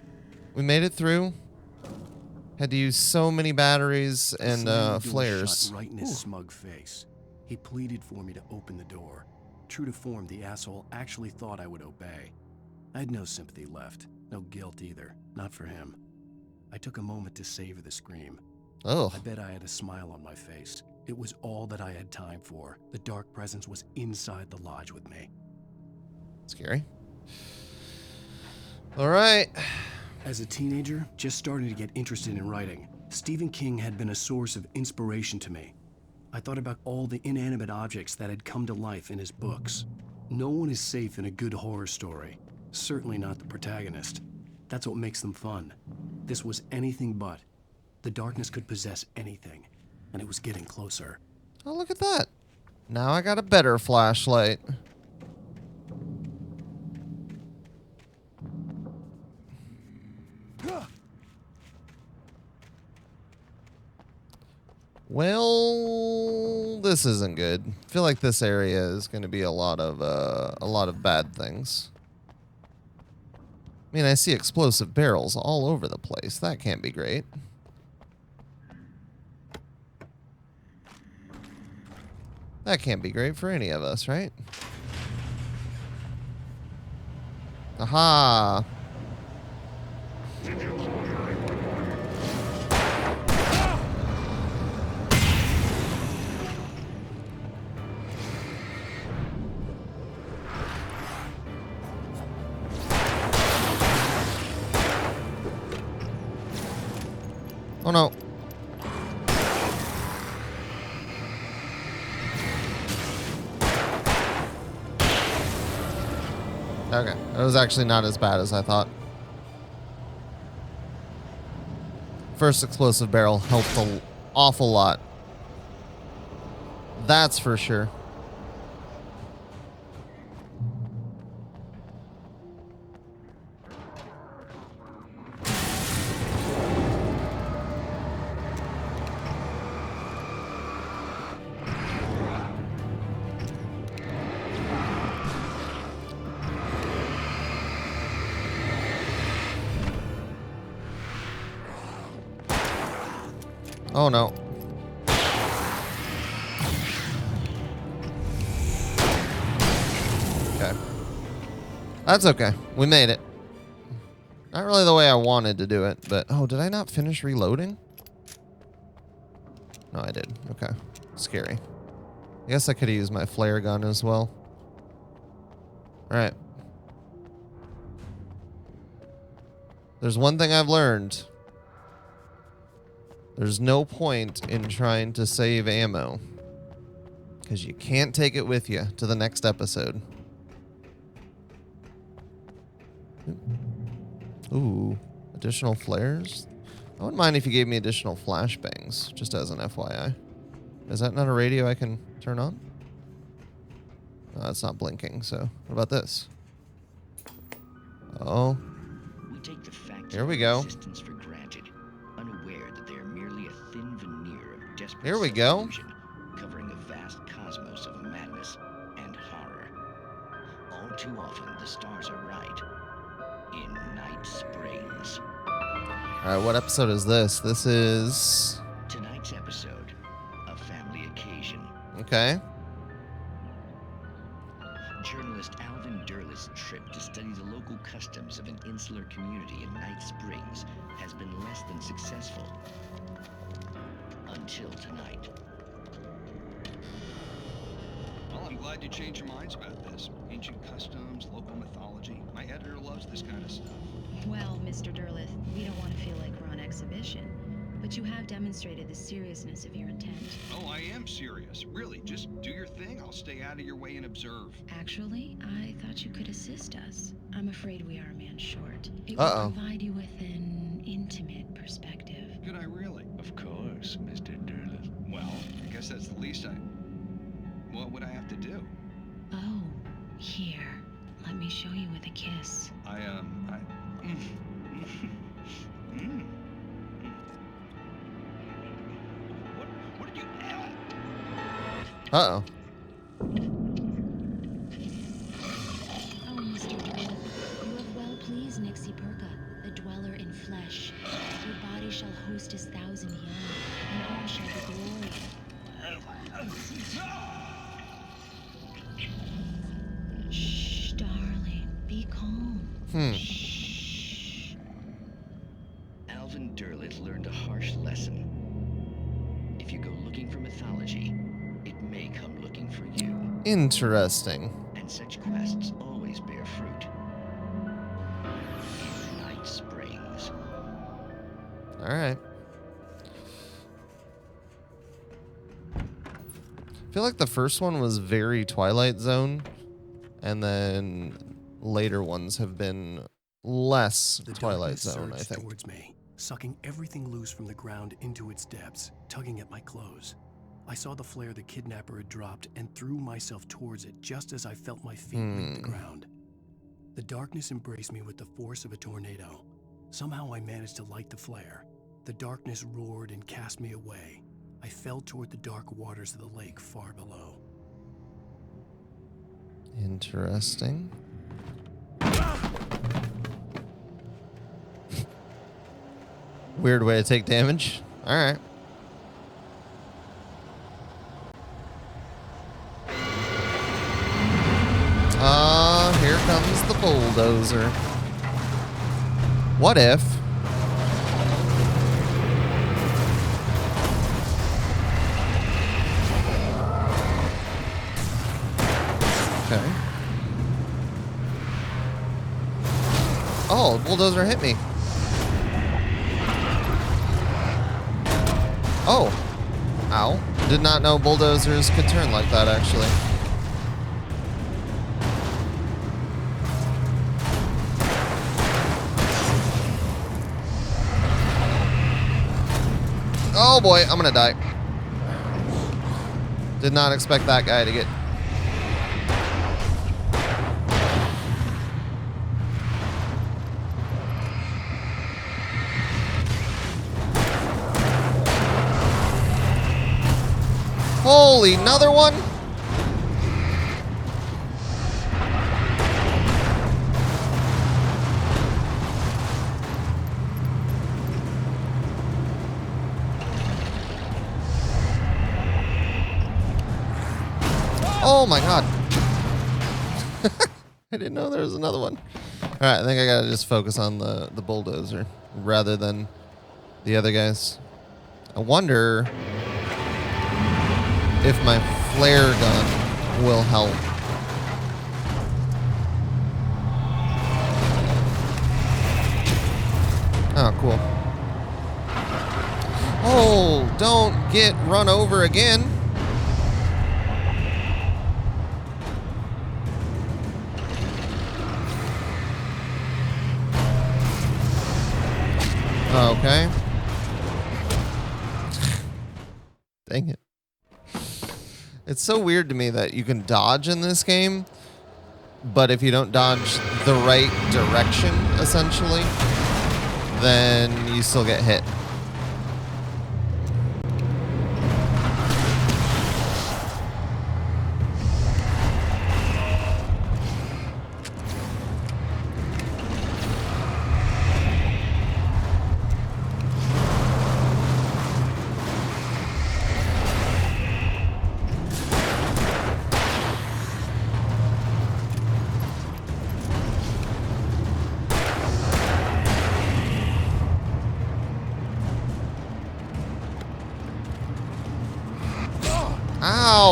We made it through. Had to use so many batteries and flares. Shot right in his smug face. He pleaded for me to open the door. True to form, the asshole actually thought I would obey. I had no sympathy left, no guilt either, not for him. I took a moment to savor the scream. Oh. I bet I had a smile on my face. It was all that I had time for. The dark presence was inside the lodge with me. Scary. All right. As a teenager, just starting to get interested in writing, Stephen King had been a source of inspiration to me. I thought about all the inanimate objects that had come to life in his books. No one is safe in a good horror story. Certainly not the protagonist. That's what makes them fun. This was anything but. The darkness could possess anything, and it was getting closer. Oh, look at that. Now I got a better flashlight. Well, this isn't good. I feel like this area is going to be a lot of bad things. I mean, I see explosive barrels all over the place. That can't be great. That can't be great for any of us, right? Aha! Oh no. Okay, that was actually not as bad as I thought. First explosive barrel helped an awful lot. That's for sure. Oh no. Okay. That's okay. We made it. Not really the way I wanted to do it, but... Oh, did I not finish reloading? No, I did. Okay. Scary. I guess I could have used my flare gun as well. Alright. There's one thing I've learned. There's no point in trying to save ammo, because you can't take it with you to the next episode. Ooh, additional flares? I wouldn't mind if you gave me additional flashbangs, just as an FYI. Is that not a radio I can turn on? No, it's not blinking, so what about this? Oh. We take the facts Here we go. existence for granted, unaware that they are merely a thin veneer Here we go. Covering a vast cosmos of madness and horror. All too often, the stars are right. In Night Springs. All right, what episode is this? This is... Tonight's episode, A Family Occasion. Okay. Journalist Alvin Derleth's trip to study the local customs of an insular community in Night Springs has been less than successful. Until tonight. Well, I'm glad you changed your minds about this. Ancient customs, local mythology. My editor loves this kind of stuff. Well, Mr. Derleth, we don't want to feel like we're on exhibition, but you have demonstrated the seriousness of your intent. Oh, I am serious. Really, just do your thing. I'll stay out of your way and observe. Actually, I thought you could assist us. I'm afraid we are a man short. It will provide you with an intimate perspective. Could I really? Of course, Mr. Derleth. Well, I guess that's the least what would I have to do? Oh, here. Let me show you with a kiss. What did you... Uh-oh. Oh, Mr. Derleth, you have well pleased Nixie Perka, the dweller in flesh. Your body shall host his 1,000 young, and all shall be glory. Shh, darling, be calm. Shh. Alvin Derleth learned a harsh lesson. If you go looking for mythology, it may come looking for you. Interesting. And such quests always bear fruit. In Night Springs. All right. I feel like the first one was very Twilight Zone, and then later ones have been less Twilight Zone, I think. Towards me, sucking everything loose from the ground into its depths, tugging at my clothes. I saw the flare the kidnapper had dropped and threw myself towards it just as I felt my feet leave the ground. The darkness embraced me with the force of a tornado. Somehow I managed to light the flare. The darkness roared and cast me away. I fell toward the dark waters of the lake far below. Interesting. Weird way to take damage. All right. Here comes the bulldozer. What if... Okay. Oh, bulldozer hit me. Oh. Ow. Did not know bulldozers could turn like that, actually. Oh boy, I'm gonna die. Did not expect that guy to get... Holy, another one? Oh my god. I didn't know there was another one. Alright, I think I gotta just focus on the bulldozer rather than the other guys. I wonder if my flare gun will help. Oh, cool. Oh, don't get run over again. Okay. Dang it. It's so weird to me that you can dodge in this game, but if you don't dodge the right direction, essentially, then you still get hit.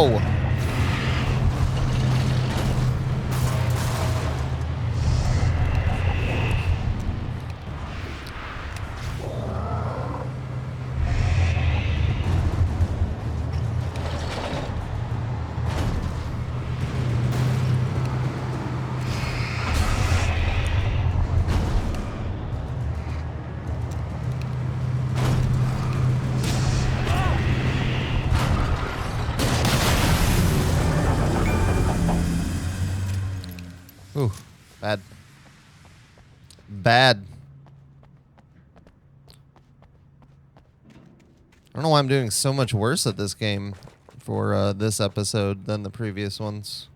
Ow! Ooh, bad. Bad. I don't know why I'm doing so much worse at this game for this episode than the previous ones.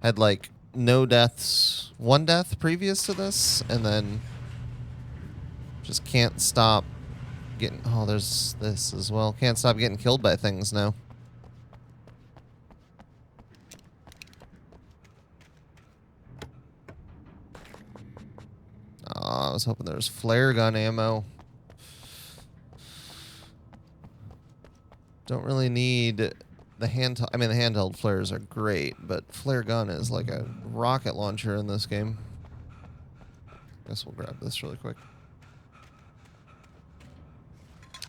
Had like no deaths, one death previous to this, and then just can't stop getting... Oh, there's this as well. Can't stop getting killed by things now. Oh, I was hoping there was flare gun ammo. Don't really need the handheld. I mean, the handheld flares are great, but flare gun is like a rocket launcher in this game. Guess we'll grab this really quick.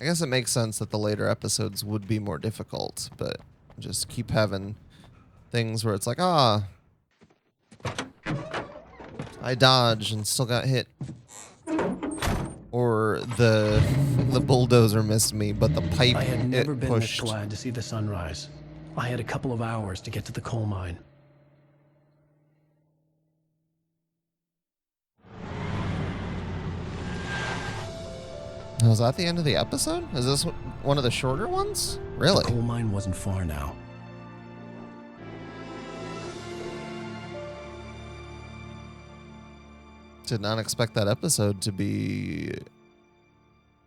I guess it makes sense that the later episodes would be more difficult, but just keep having things where it's like, ah, I dodged and still got hit. Or the bulldozer missed me, but the pipe I had never been pushed. this glad to see the sunrise. I had a couple of hours to get to the coal mine. Was that the end of the episode? Is this one of the shorter ones? Really? The coal mine wasn't far now. Did not expect that episode to be...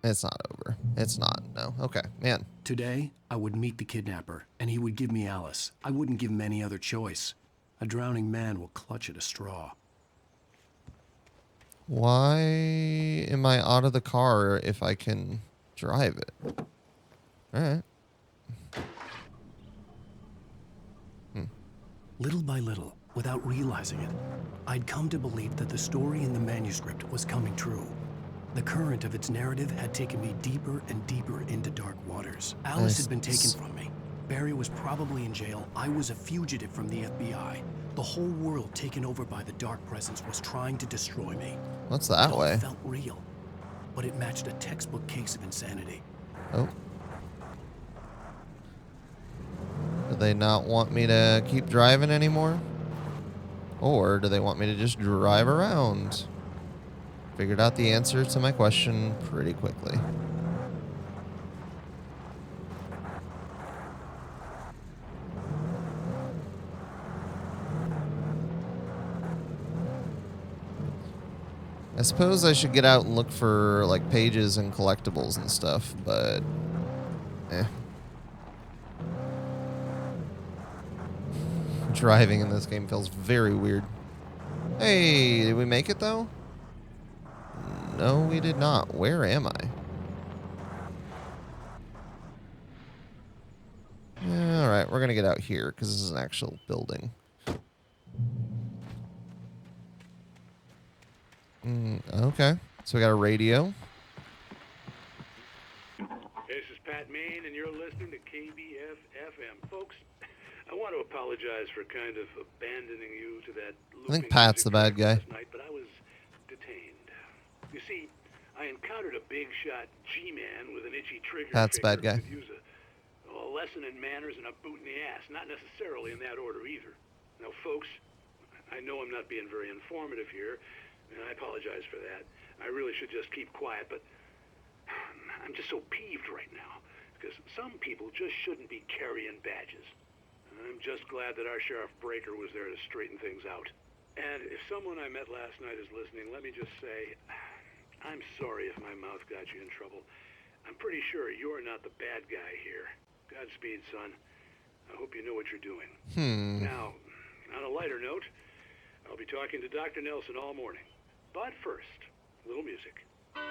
It's not over. It's not. No. Okay. Man. Today, I would meet the kidnapper, and he would give me Alice. I wouldn't give him any other choice. A drowning man will clutch at a straw. Why am I out of the car if I can drive it? All right. Little by little, without realizing it, I'd come to believe that the story in the manuscript was coming true. The current of its narrative had taken me deeper and deeper into dark waters. Alice had been taken from me. Barry was probably in jail. I was a fugitive from the FBI. The whole world taken over by the dark presence was trying to destroy me. What's that way? It felt real, but it matched a textbook case of insanity. Oh. Do they not want me to keep driving anymore? Or do they want me to just drive around? Figured out the answer to my question pretty quickly. I suppose I should get out and look for like pages and collectibles and stuff, but driving in this game feels very weird. Hey, did we make it though? No, we did not. Where am I? Yeah, all right, we're gonna get out here because this is an actual building. Okay, so we got a radio. This is Pat Main, and you're listening to KBF-FM. Folks, I want to apologize for kind of abandoning you to that I think Pat's the bad guy. last night, but I was detained. You see, I encountered a big shot G-man with an itchy trigger. Pat's the bad guy. Could use a lesson in manners and a boot in the ass. Not necessarily in that order either. Now, folks, I know I'm not being very informative here, and I apologize for that. I really should just keep quiet, but I'm just so peeved right now because some people just shouldn't be carrying badges. I'm just glad that our Sheriff Breaker was there to straighten things out. And if someone I met last night is listening, let me just say, I'm sorry if my mouth got you in trouble. I'm pretty sure you're not the bad guy here. Godspeed, son. I hope you know what you're doing. Now, on a lighter note, I'll be talking to Dr. Nelson all morning. But first, a little music.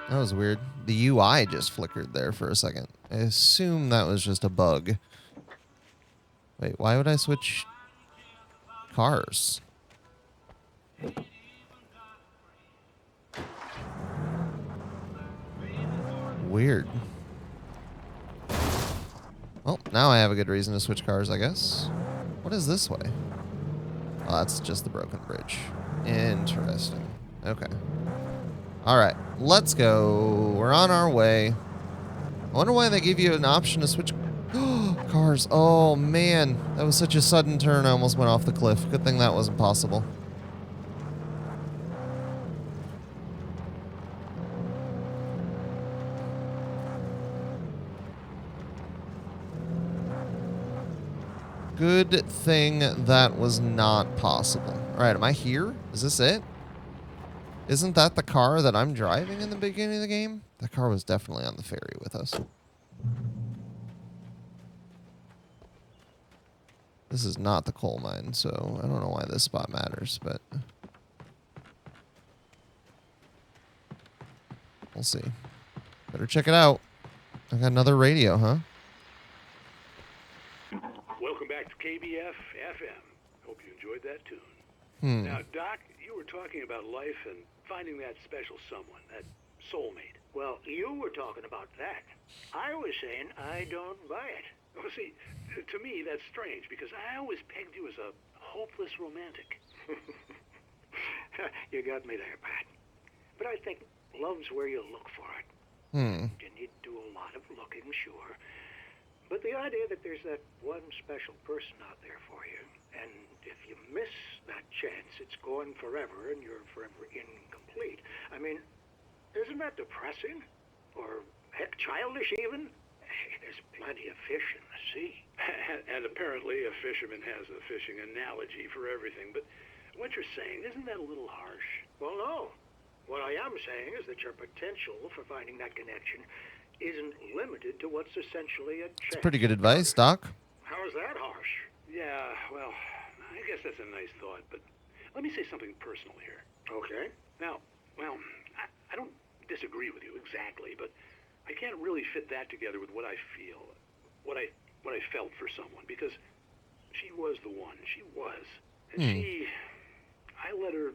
That was weird. The UI just flickered there for a second. I assume that was just a bug. Wait, why would I switch cars? Weird. Well, now I have a good reason to switch cars, I guess. What is this way? Oh, that's just the broken bridge. Interesting. Okay. All right, let's go. We're on our way. I wonder why they gave you an option to switch cars. Oh, man. That was such a sudden turn. I almost went off the cliff. Good thing that wasn't possible. Good thing that was not possible. All right, am I here? Is this it? Isn't that the car that I'm driving in the beginning of the game? That car was definitely on the ferry with us. This is not the coal mine, so I don't know why this spot matters, but we'll see. Better check it out. I got another radio, huh? Welcome back to KBF FM. Hope you enjoyed that tune. Now, Doc, you were talking about life and finding that special someone, that soulmate. Well, you were talking about that. I was saying I don't buy it. Well, see, to me, that's strange, because I always pegged you as a hopeless romantic. You got me there, Pat. But I think love's where you look for it. You need to do a lot of looking, sure. But the idea that there's that one special person out there for you, and if you miss that chance, it's gone forever, and you're forever incomplete. I mean, isn't that depressing? Or, heck, childish even? There's plenty of fish in the sea. And apparently a fisherman has a fishing analogy for everything, but what you're saying, isn't that a little harsh? Well, no. What I am saying is that your potential for finding that connection isn't limited to what's essentially a chance. It's pretty good advice, Doc. How is that harsh? Yeah, well, I guess that's a nice thought, but let me say something personal here. Okay. Now, well, I don't disagree with you exactly, but I can't really fit that together with what I feel, what I felt for someone, because she was the one. She was. And I let her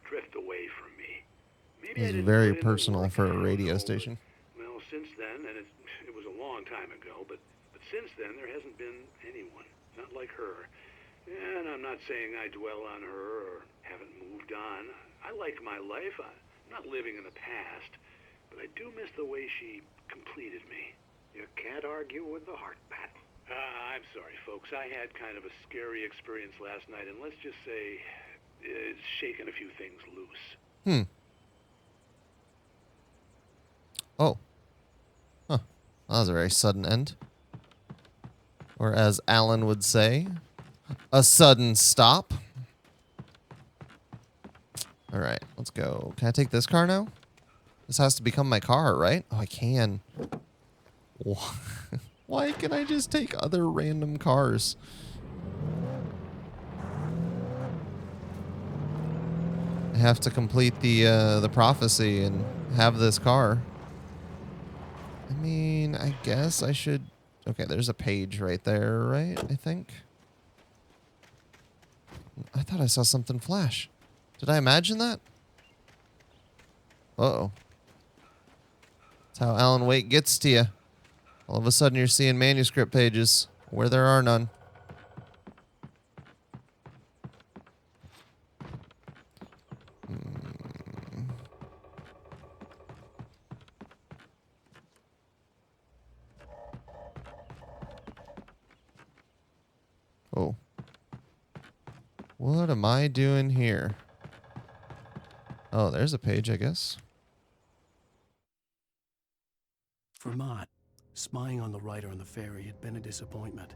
drift away from me. Maybe This is very personal for a radio station. Well, since then, and it was a long time ago, but since then there hasn't been anyone, not like her. And I'm not saying I dwell on her or haven't moved on. I like my life. I'm not living in the past, but I do miss the way she completed me. You can't argue with the heart, Pat. I'm sorry, folks. I had kind of a scary experience last night, and let's just say it's shaken a few things loose. Oh. Huh. That was a very sudden end. Or as Alan would say, a sudden stop. All right, let's go. Can I take this car now? This has to become my car, right? Oh, I can. Why can I just take other random cars? I have to complete the prophecy and have this car. I mean, I guess I should... Okay, there's a page right there, right? I think. I thought I saw something flash. Did I imagine that? Uh-oh. That's how Alan Wake gets to you. All of a sudden you're seeing manuscript pages where there are none. Oh. What am I doing here? Oh, there's a page, I guess. For Mott, spying on the writer on the ferry had been a disappointment.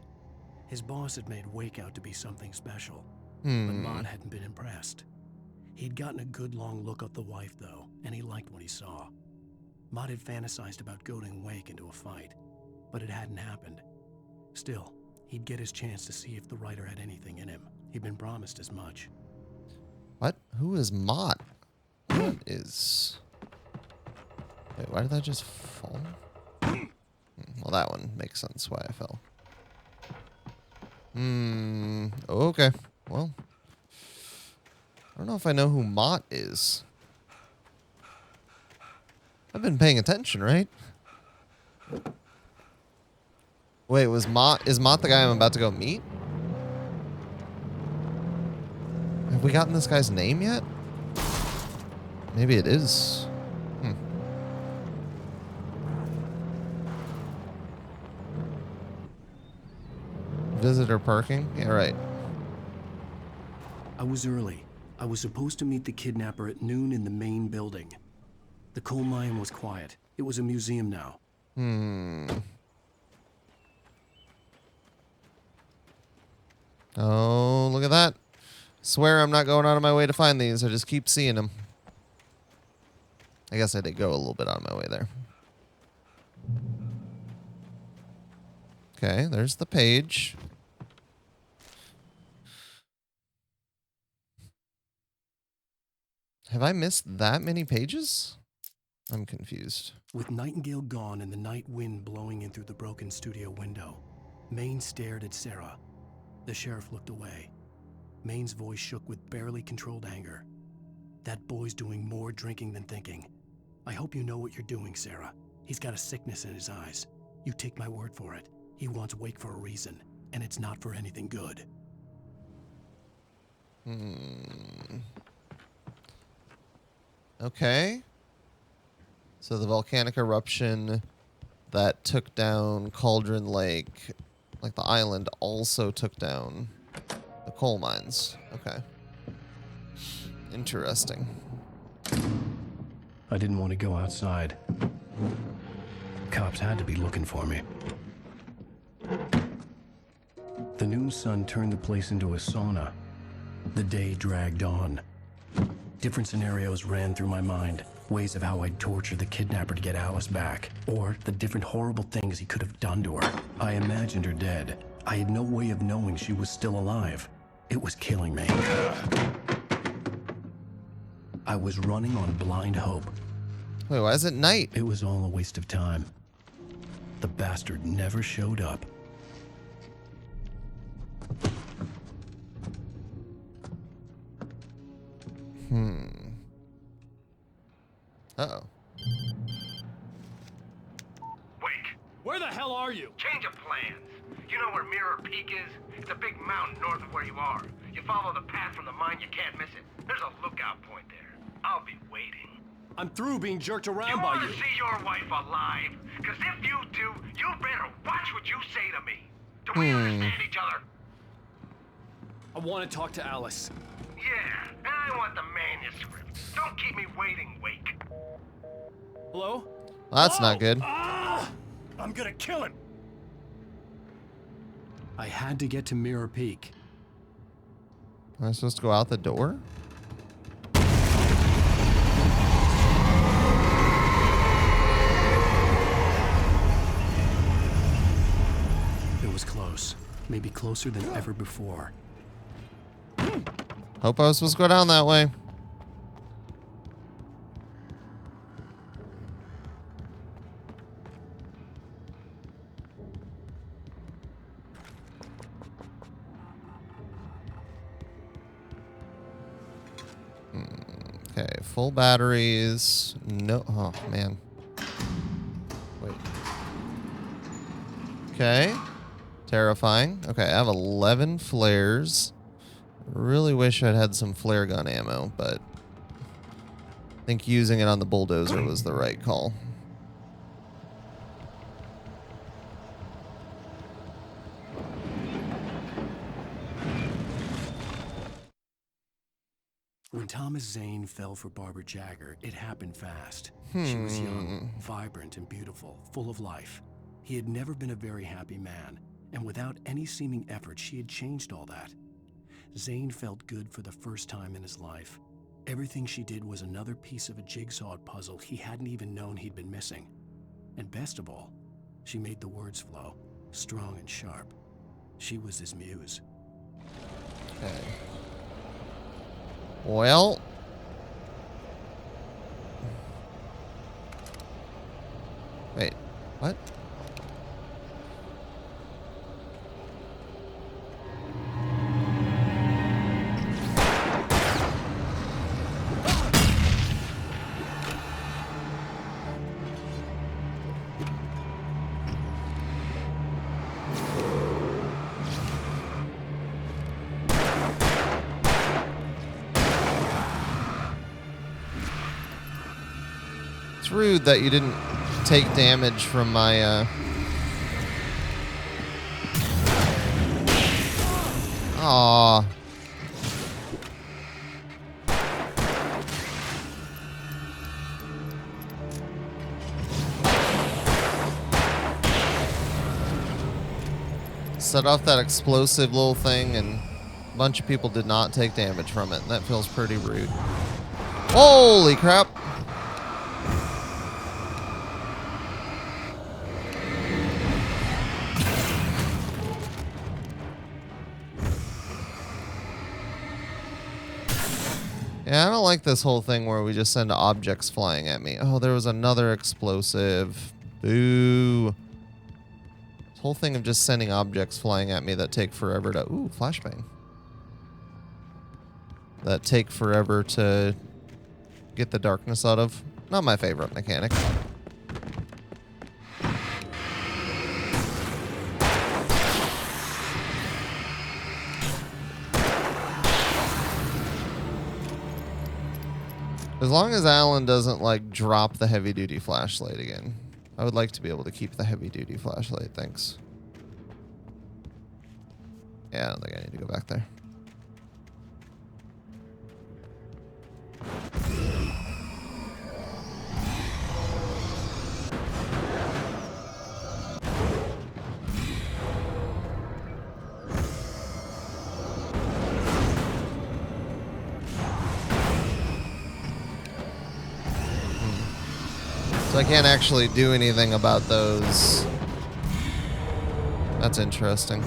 His boss had made Wake out to be something special, but Mott hadn't been impressed. He'd gotten a good long look at the wife, though, and he liked what he saw. Mott had fantasized about goading Wake into a fight, but it hadn't happened. Still, he'd get his chance to see if the writer had anything in him. He'd been promised as much. What? Who is Mott? What is... Wait, why did that just fall? Well, that one makes sense why I fell. Okay. Well, I don't know if I know who Mott is. I've been paying attention, right? Wait, is Mott the guy I'm about to go meet? Have we gotten this guy's name yet? Maybe it is. Visitor parking? Yeah, right. I was early. I was supposed to meet the kidnapper at noon in the main building. The coal mine was quiet. It was a museum now. Oh, look at that. Swear I'm not going out of my way to find these. I just keep seeing them. I guess I did go a little bit out of my way there. Okay, there's the page. Have I missed that many pages? I'm confused. With Nightingale gone and the night wind blowing in through the broken studio window, Maine stared at Sarah. The sheriff looked away. Maine's voice shook with barely controlled anger. That boy's doing more drinking than thinking. I hope you know what you're doing, Sarah. He's got a sickness in his eyes. You take my word for it. He wants Wake for a reason, and it's not for anything good. Okay. So the volcanic eruption that took down Cauldron Lake, like the island, also took down the coal mines. Okay. Interesting. I didn't want to go outside. Cops had to be looking for me. The noon sun turned the place into a sauna. The day dragged on. Different scenarios ran through my mind. Ways of how I'd torture the kidnapper to get Alice back. Or the different horrible things he could have done to her. I imagined her dead. I had no way of knowing she was still alive. It was killing me. I was running on blind hope. Wait, why is it night? It was all a waste of time. The bastard never showed up. Uh-oh. Wake. Where the hell are you? Change of plans. You know where Mirror Peak is? It's a big mountain north of where you are. You follow the path from the mine, you can't miss it. There's a lookout point there. I'll be waiting. I'm through being jerked around You by want you. to see your wife alive? Because if you do, you better watch what you say to me. Do we understand each other? I want to talk to Alice. Yeah, and I want the manuscript. Don't keep me waiting, Wake. Hello? Well, that's not good. I'm gonna kill him. I had to get to Mirror Peak. Am I supposed to go out the door? It was close. Maybe closer than ever before. Hope I was supposed to go down that way. Okay, full batteries. No. Oh, man. Wait. Okay. Terrifying. Okay, I have 11 flares. Really wish I'd had some flare gun ammo, but I think using it on the bulldozer was the right call. When Thomas Zane fell for Barbara Jagger, it happened fast. She was young, vibrant, and beautiful, full of life. He had never been a very happy man, and without any seeming effort, she had changed all that. Zane felt good for the first time in his life. Everything she did was another piece of a jigsaw puzzle he hadn't even known he'd been missing. And best of all, she made the words flow, strong and sharp. She was his muse. Okay. Well. Wait, what? It's rude that you didn't take damage from my, Aww. Set off that explosive little thing, and a bunch of people did not take damage from it. That feels pretty rude. Holy crap! Yeah, I don't like this whole thing where we just send objects flying at me. Oh, there was another explosive. Boo. This whole thing of just sending objects flying at me that take forever to... Ooh, flashbang. That take forever to get the darkness out of. Not my favorite mechanic. As long as Alan doesn't, like, drop the heavy-duty flashlight again. I would like to be able to keep the heavy-duty flashlight, thanks. Yeah, I don't think I need to go back there. So I can't actually do anything about those. That's interesting.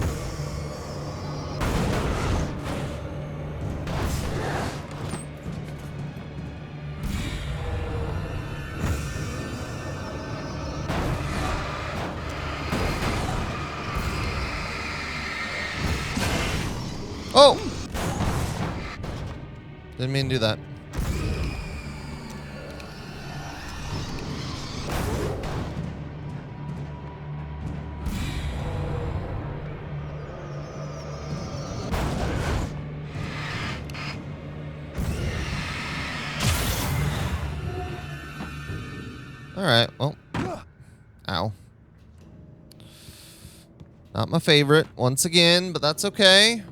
Oh! Didn't mean to do that. Alright, well. Ow. Not my favorite, once again, but that's okay.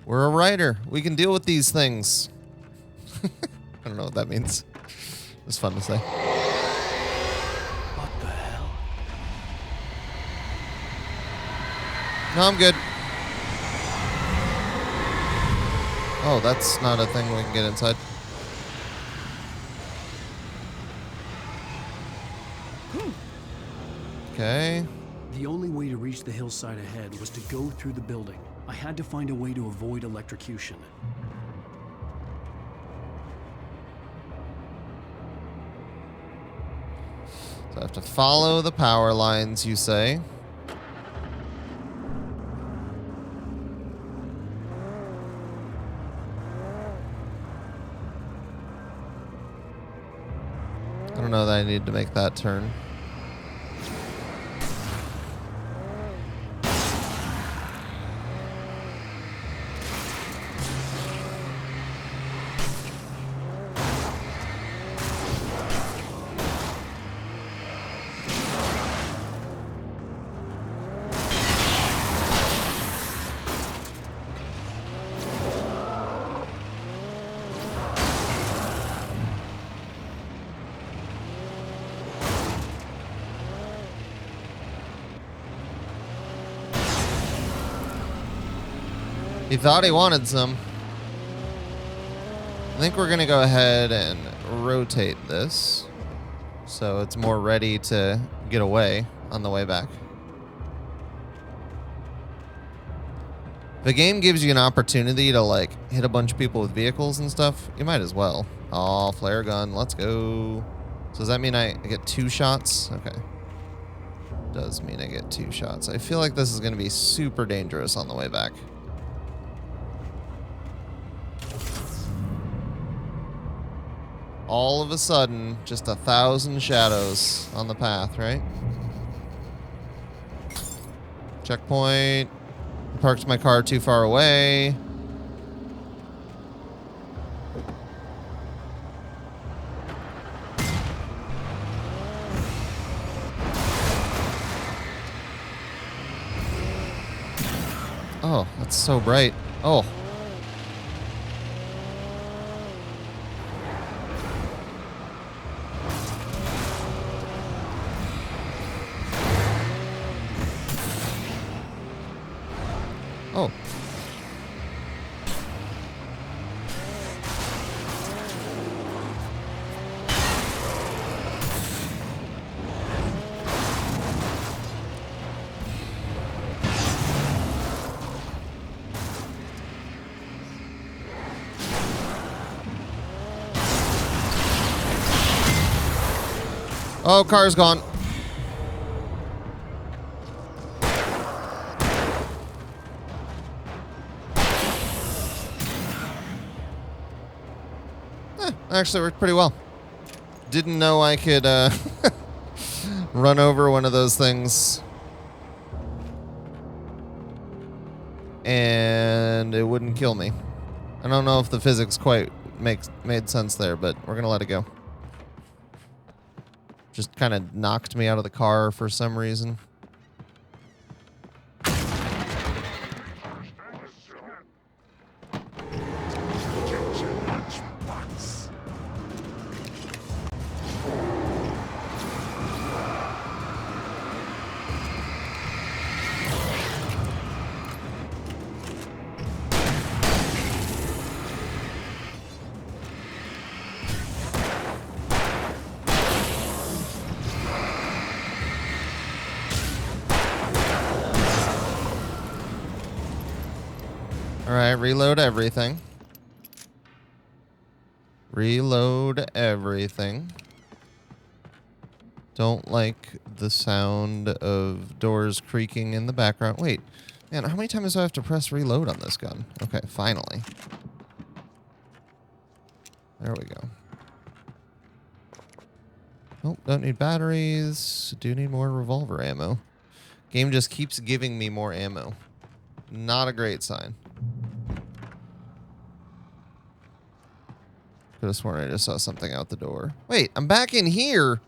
We're a writer. We can deal with these things. I don't know what that means. It's fun to say. What the hell? No, I'm good. Oh, that's not a thing we can get inside. Okay. The only way to reach the hillside ahead was to go through the building. I had to find a way to avoid electrocution. So I have to follow the power lines, you say? I don't know that I need to make that turn. He thought he wanted some. I think we're gonna go ahead and rotate this so it's more ready to get away on the way back. If a game gives you an opportunity to like hit a bunch of people with vehicles and stuff, you might as well. Oh, flare gun, let's go. So does that mean I get 2 shots? Okay. Does mean I get 2 shots. I feel like this is gonna be super dangerous on the way back. All of a sudden, just 1,000 shadows on the path, right? Checkpoint. Parked my car too far away. it's so bright. Oh. Oh. Oh, car's gone. Actually worked pretty well. Didn't know I could run over one of those things and it wouldn't kill me. I don't know if the physics quite made sense there, but we're gonna let it go. Just kind of knocked me out of the car for some reason. Alright, reload everything. Reload everything. Don't like the sound of doors creaking in the background. Wait, man, how many times do I have to press reload on this gun? Okay, finally. There we go. Oh, don't need batteries. Do need more revolver ammo. Game just keeps giving me more ammo. Not a great sign. Could have sworn I just saw something out the door. Wait, I'm back in here.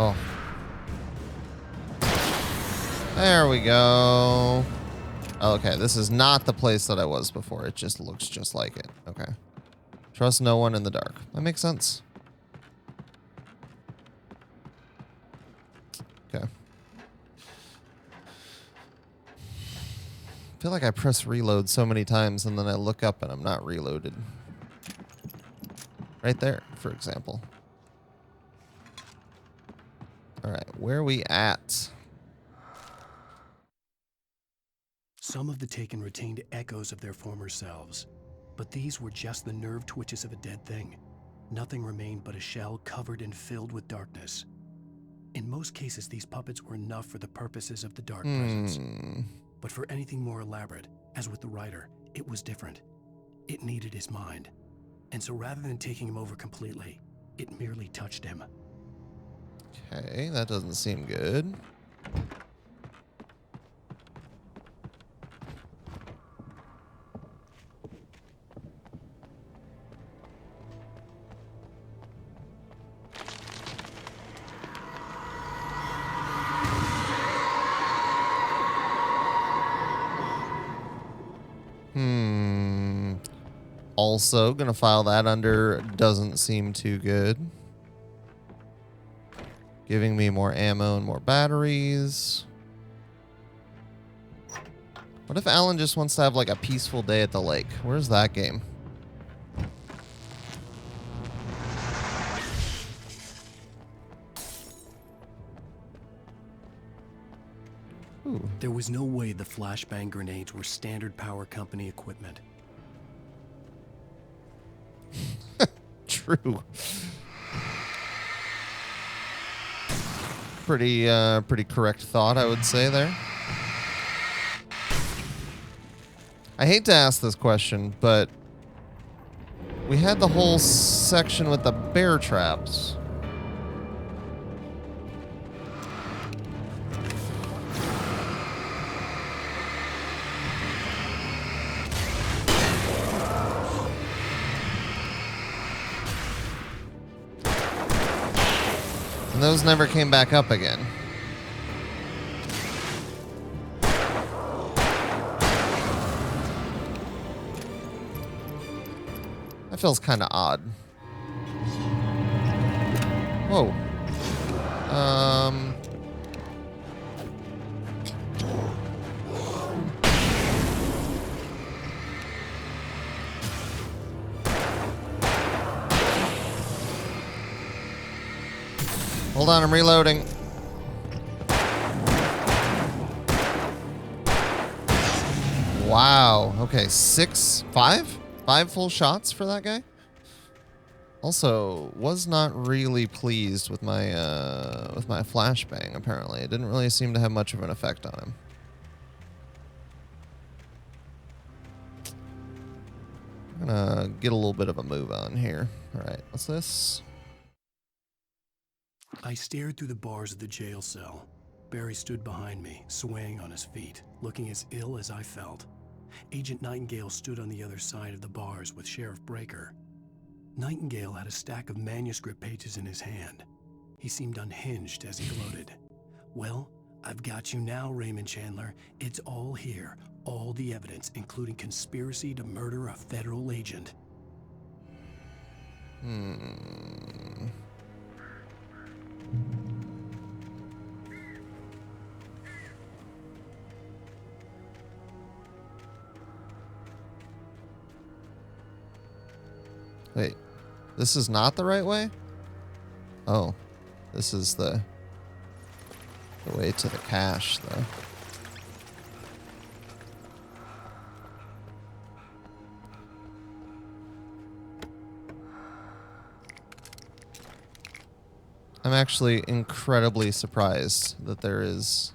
Oh. There we go. Okay, this is not the place that I was before. It just looks just like it. Okay. Trust no one in the dark. That makes sense. Okay. I feel like I press reload so many times and then I look up and I'm not reloaded. Right there, for example. Alright, where are we at? Some of the Taken retained echoes of their former selves, but these were just the nerve twitches of a dead thing. Nothing remained but a shell covered and filled with darkness. In most cases, these puppets were enough for the purposes of the dark presence. But for anything more elaborate, as with the writer, it was different. It needed his mind. And so rather than taking him over completely, it merely touched him. Okay, that doesn't seem good. Also, gonna file that under doesn't seem too good. Giving me more ammo and more batteries. What if Alan just wants to have like a peaceful day at the lake? Where's that game? Ooh. There was no way the flashbang grenades were standard power company equipment. True. Pretty correct thought, I would say there. I hate to ask this question, but We had the whole section with the bear traps. And those never came back up again. That feels kind of odd. Whoa. Hold on, I'm reloading. Wow. Okay, 5 full shots for that guy. Also, was not really pleased with my flashbang. Apparently, it didn't really seem to have much of an effect on him. I'm gonna get a little bit of a move on here. All right, what's this? I stared through the bars of the jail cell. Barry stood behind me, swaying on his feet, looking as ill as I felt. Agent Nightingale stood on the other side of the bars with Sheriff Breaker. Nightingale had a stack of manuscript pages in his hand. He seemed unhinged as he gloated. Well, I've got you now, Raymond Chandler. It's all here. All the evidence, including conspiracy to murder a federal agent. Wait, this is not the right way? Oh, this is the way to the cache, though. I'm actually incredibly surprised that there is...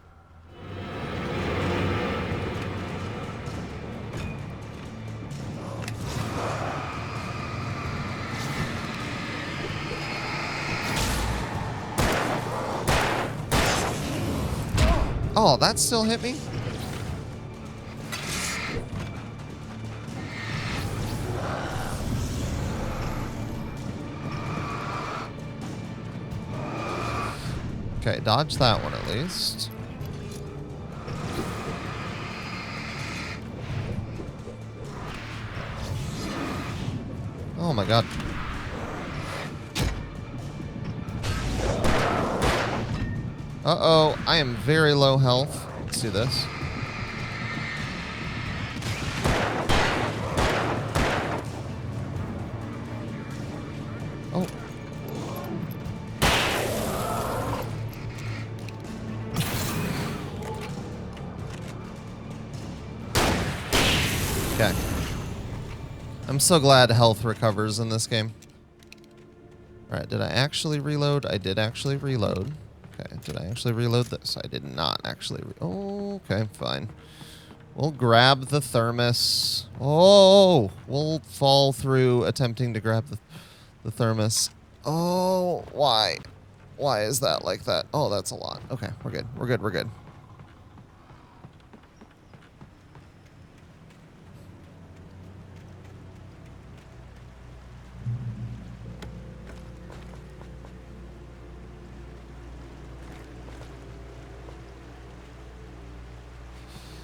Oh, that still hit me? Okay, dodge that one at least. Oh my god. Uh-oh, I am very low health. Let's do this. Oh. Okay. I'm so glad health recovers in this game. Alright, did I actually reload? I did actually reload. Okay, did I actually reload this? I did not actually. Oh, okay, fine. We'll grab the thermos. Oh, we'll fall through attempting to grab the thermos. Oh, why? Why is that like that? Oh, that's a lot. Okay, we're good. We're good. We're good.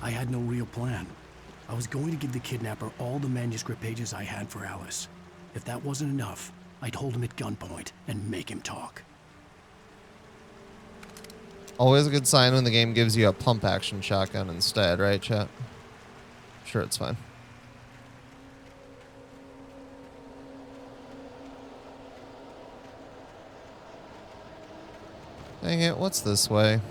I had no real plan. I was going to give the kidnapper all the manuscript pages I had for Alice. If that wasn't enough, I'd hold him at gunpoint and make him talk. Always a good sign when the game gives you a pump action shotgun instead, right, chat? Sure, it's fine. Dang it, what's this way?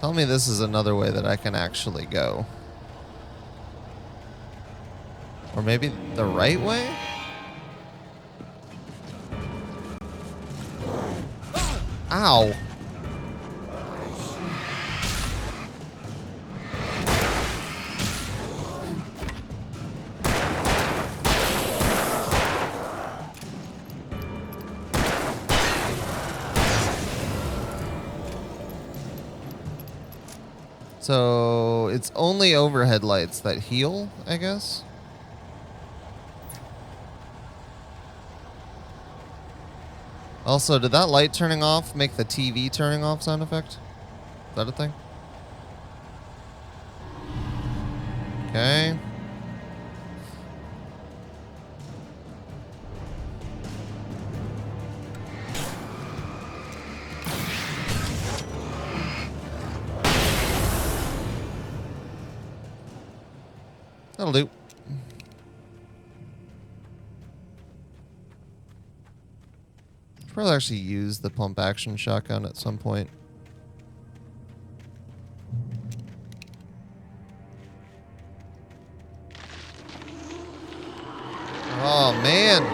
Tell me this is another way that I can actually go. Or maybe the right way? Ow. So it's only overhead lights that heal, I guess? Also, did that light turning off make the TV turning off sound effect? Is that a thing? Okay. That'll do. Should probably actually use the pump action shotgun at some point. Oh, man.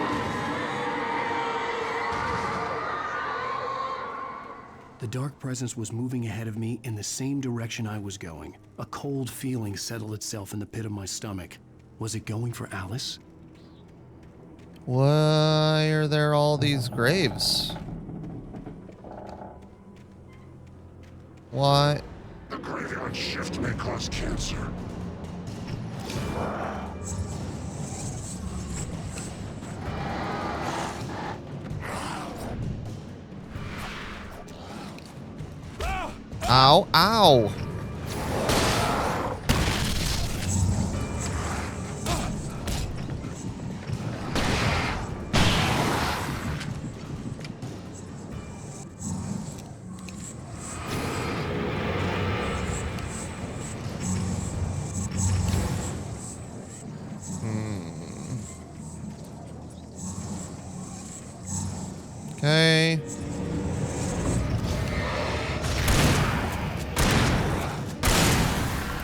The dark presence was moving ahead of me in the same direction I was going. A cold feeling settled itself in the pit of my stomach. Was it going for Alice? Why are there all these graves? Why? The graveyard shift may cause cancer. Ow, ow. Okay.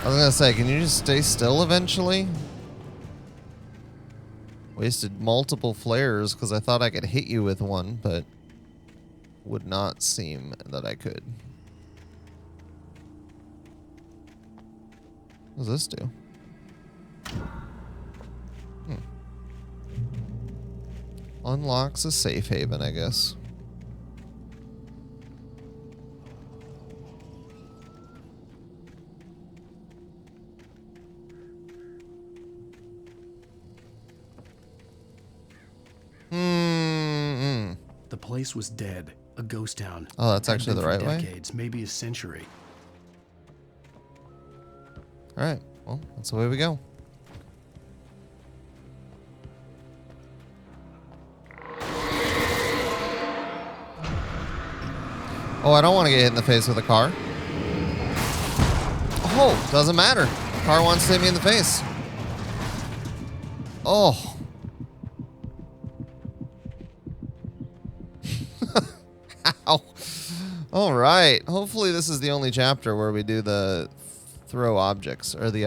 I was gonna say, can you just stay still eventually? Wasted multiple flares because I thought I could hit you with one, but would not seem that I could. What does this do? Unlocks a safe haven, I guess. The place was dead. A ghost town. Oh, that's Had actually been the for right way? decades, maybe a century. Alright, well, that's the way we go. Oh, I don't want to get hit in the face with a car. Oh, doesn't matter. The car wants to hit me in the face. Oh. Ow. All right. Hopefully this is the only chapter where we do the throw objects, or the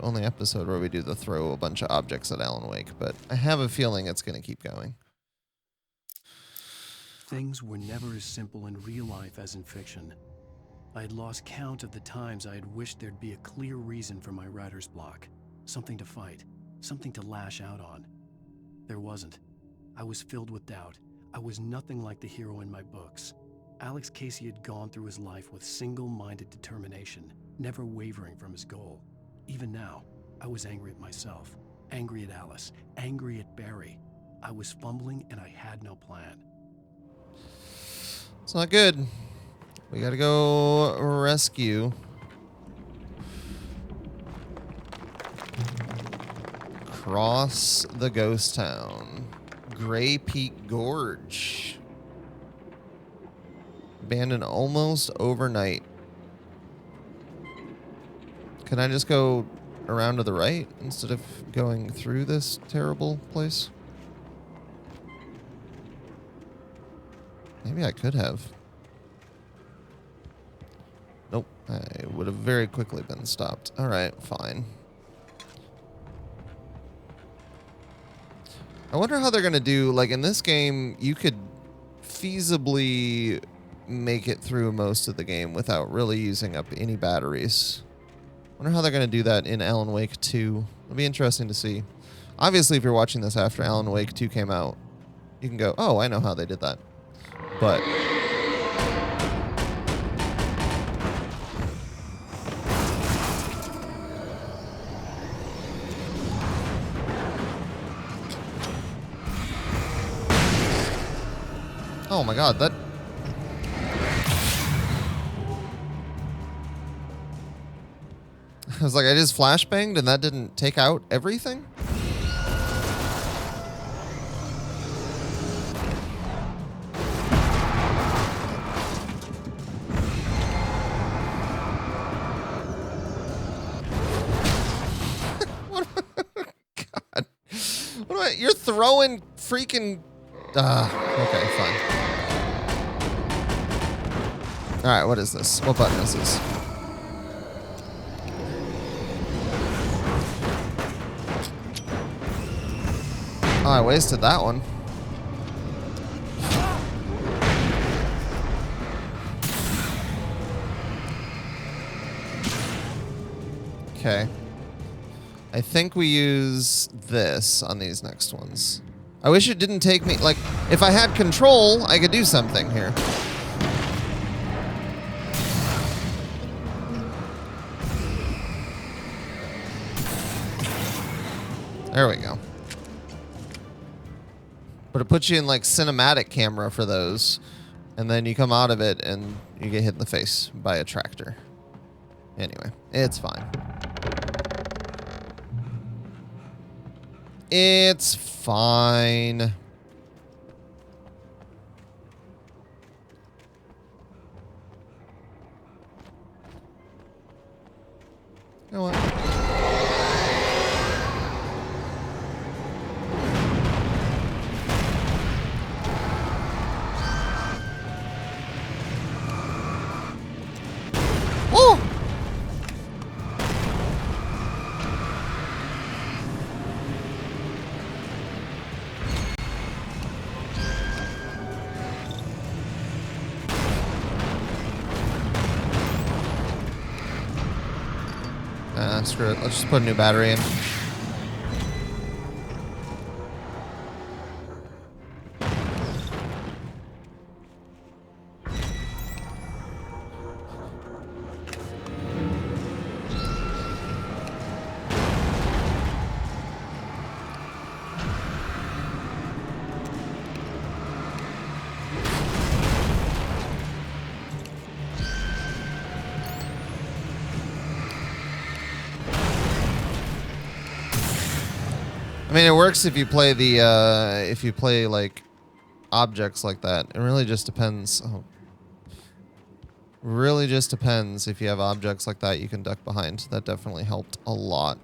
only episode where we do the throw a bunch of objects at Alan Wake, but I have a feeling it's going to keep going. Things were never as simple in real life as in fiction. I had lost count of the times I had wished there'd be a clear reason for my writer's block. Something to fight, something to lash out on. There wasn't. I was filled with doubt. I was nothing like the hero in my books. Alex Casey had gone through his life with single-minded determination, never wavering from his goal. Even now, I was angry at myself, angry at Alice, angry at Barry. I was fumbling and I had no plan. It's not good. We gotta go rescue. Cross the ghost town. Gray Peak Gorge. Abandoned almost overnight. Can I just go around to the right instead of going through this terrible place? Maybe I could have. Nope. I would have very quickly been stopped. All right, fine. I wonder how they're going to do, like in this game, you could feasibly make it through most of the game without really using up any batteries. I wonder how they're going to do that in Alan Wake 2. It'll be interesting to see. Obviously, if you're watching this after Alan Wake 2 came out, you can go, oh, I know how they did that. But... oh my god, that... I was like, I just flashbanged and that didn't take out everything? God. What am I... You're throwing freaking... okay, fine. Alright, what is this? What button is this? Oh, I wasted that one. Okay. I think we use this on these next ones. I wish it didn't take me... Like, if I had control, I could do something here. There we go. But it puts you in, like, cinematic camera for those. And then you come out of it and you get hit in the face by a tractor. Anyway, it's fine. It's fine. You know what? Oh! Screw it. Let's just put a new battery in. I mean, it works if you play the, if you play, like, objects like that. It really just depends. Oh. Really just depends if you have objects like that you can duck behind. That definitely helped a lot.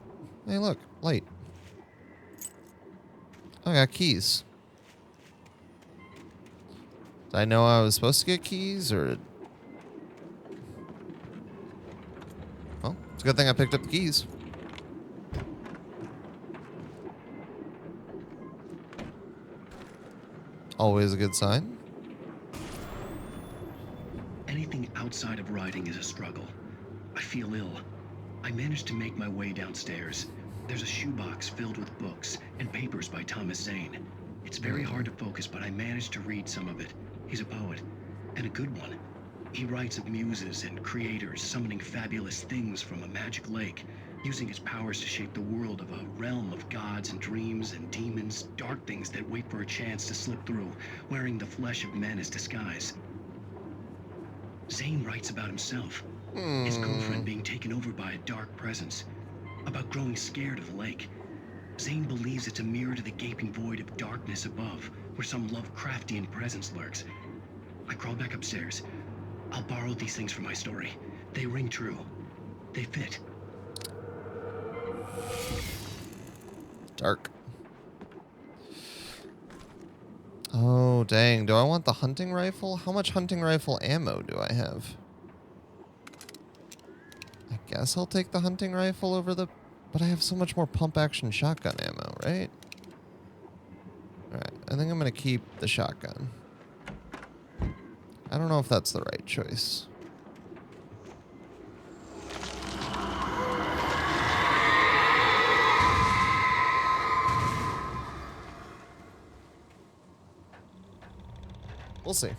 Hey, look. Light. I got keys. Did I know I was supposed to get keys, or... Well, it's a good thing I picked up the keys. Always a good sign. Anything outside of writing is a struggle. I feel ill. I managed to make my way downstairs. There's a shoebox filled with books and papers by Thomas Zane. It's very hard to focus, but I managed to read some of it. He's a poet, and a good one. He writes of muses and creators summoning fabulous things from a magic lake, using his powers to shape the world of a realm of gods and dreams and demons, dark things that wait for a chance to slip through, wearing the flesh of men as disguise. Zane writes about himself, his girlfriend being taken over by a dark presence, about growing scared of the lake. Zane believes it's a mirror to the gaping void of darkness above, where some Lovecraftian presence lurks. I crawled back upstairs. I'll borrow these things for my story. They ring true. They fit. Dark. Oh, dang. Do I want the hunting rifle? How much hunting rifle ammo do I have? guess I'll take the hunting rifle over the... But I have so much more pump-action shotgun ammo, right? Alright, I think I'm going to keep the shotgun. I don't know if that's the right choice. We'll see.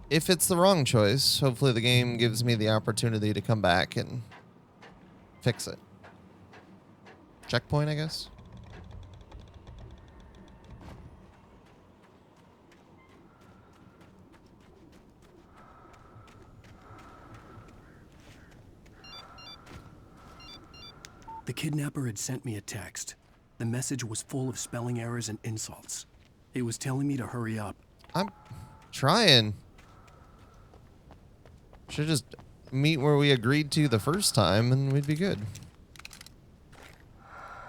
If it's the wrong choice, hopefully the game gives me the opportunity to come back and fix it. Checkpoint, I guess. The kidnapper had sent me a text. The message was full of spelling errors and insults. It was telling me to hurry up. I'm trying. Should just meet where we agreed to the first time and we'd be good.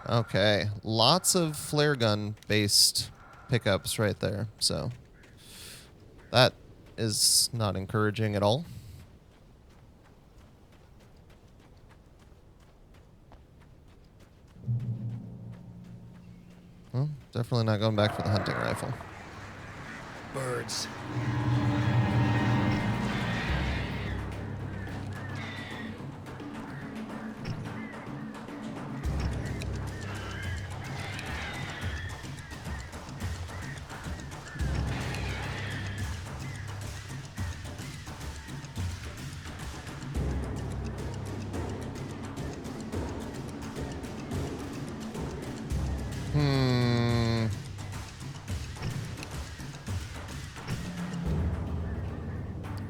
Okay. Lots of flare gun based pickups right there. So that is not encouraging at all. Well, definitely not going back for the hunting rifle. Birds.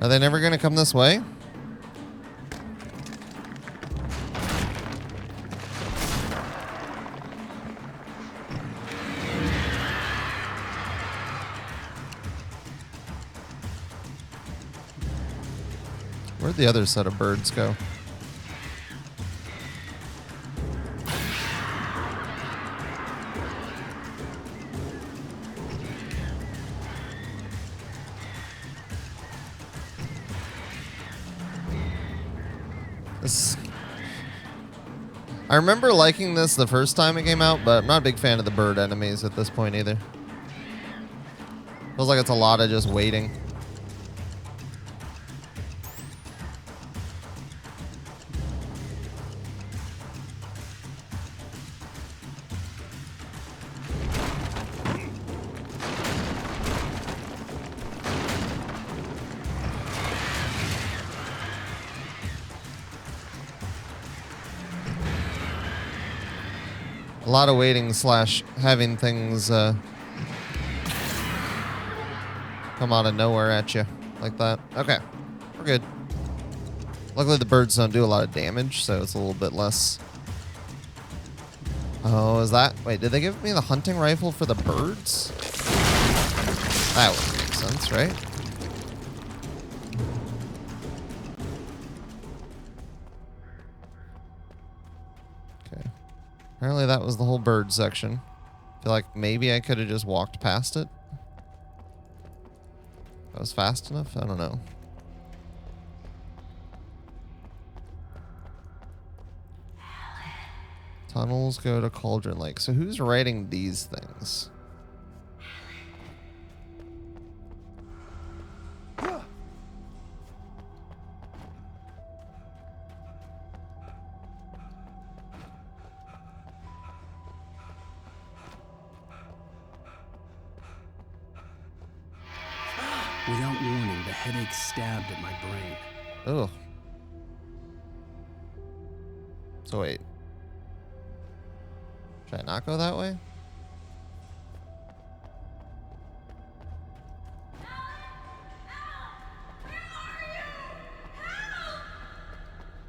Are they never going to come this way? Where'd the other set of birds go? I remember liking this the first time it came out, but I'm not a big fan of the bird enemies at this point either. Feels like it's a lot of just waiting. A lot of waiting slash having things come out of nowhere at you like that. Okay, we're good. Luckily the birds don't do a lot of damage, so it's a little bit less. Oh, is that... Wait, did they give me the hunting rifle for the birds? That would make sense, right? Apparently that was the whole bird section. I feel like maybe I could have just walked past it. That was fast enough? I don't know. Tunnels go to Cauldron Lake. So who's writing these things? Without warning, the headache stabbed at my brain. Oh. So wait. Should I not go that way?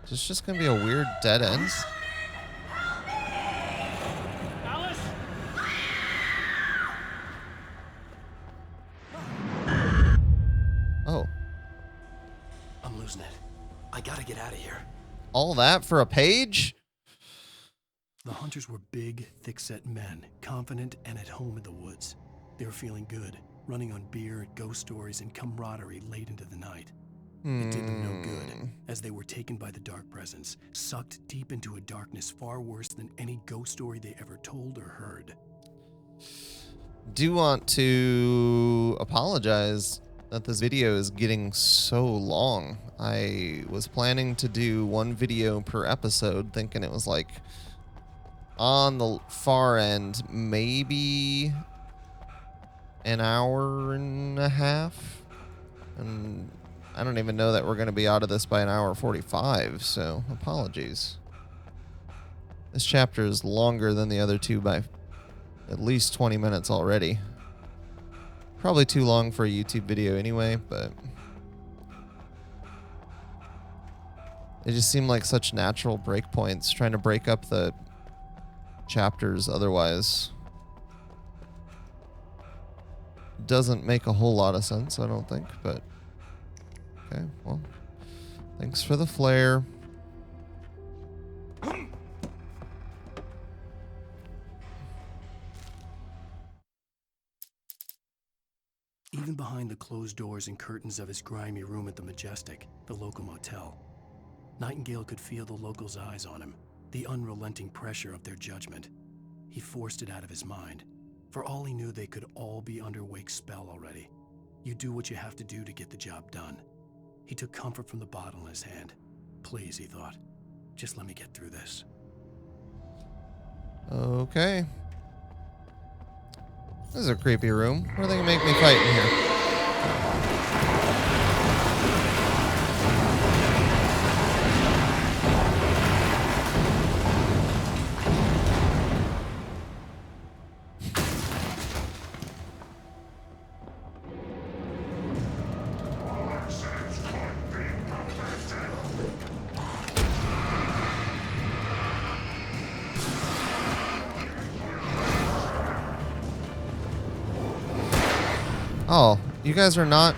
Is this just gonna be a weird dead end? Oh. I'm losing it. I gotta get out of here. All that for a page? The hunters were big, thick-set men, confident and at home in the woods. They were feeling good, running on beer, ghost stories, and camaraderie late into the night. It did them no good, as they were taken by the dark presence, sucked deep into a darkness far worse than any ghost story they ever told or heard. Do want to apologize that this video is getting so long. I was planning to do one video per episode, thinking it was like on the far end, maybe an hour and a half. And I don't even know that we're going to be out of this by an hour 45, so apologies. This chapter is longer than the other two by at least 20 minutes already. Probably too long for a YouTube video anyway, but it just seemed like such natural breakpoints, trying to break up the chapters otherwise doesn't make a whole lot of sense, I don't think, but okay, well, thanks for the flare. Even behind the closed doors and curtains of his grimy room at the Majestic, the local motel, Nightingale could feel the locals' eyes on him, the unrelenting pressure of their judgment. He forced it out of his mind. For all he knew, they could all be under Wake's spell already. You do what you have to do to get the job done. He took comfort from the bottle in his hand. Please, he thought, just let me get through this. Okay. This is a creepy room. What are they gonna make me fight in here? Oh, you guys are not...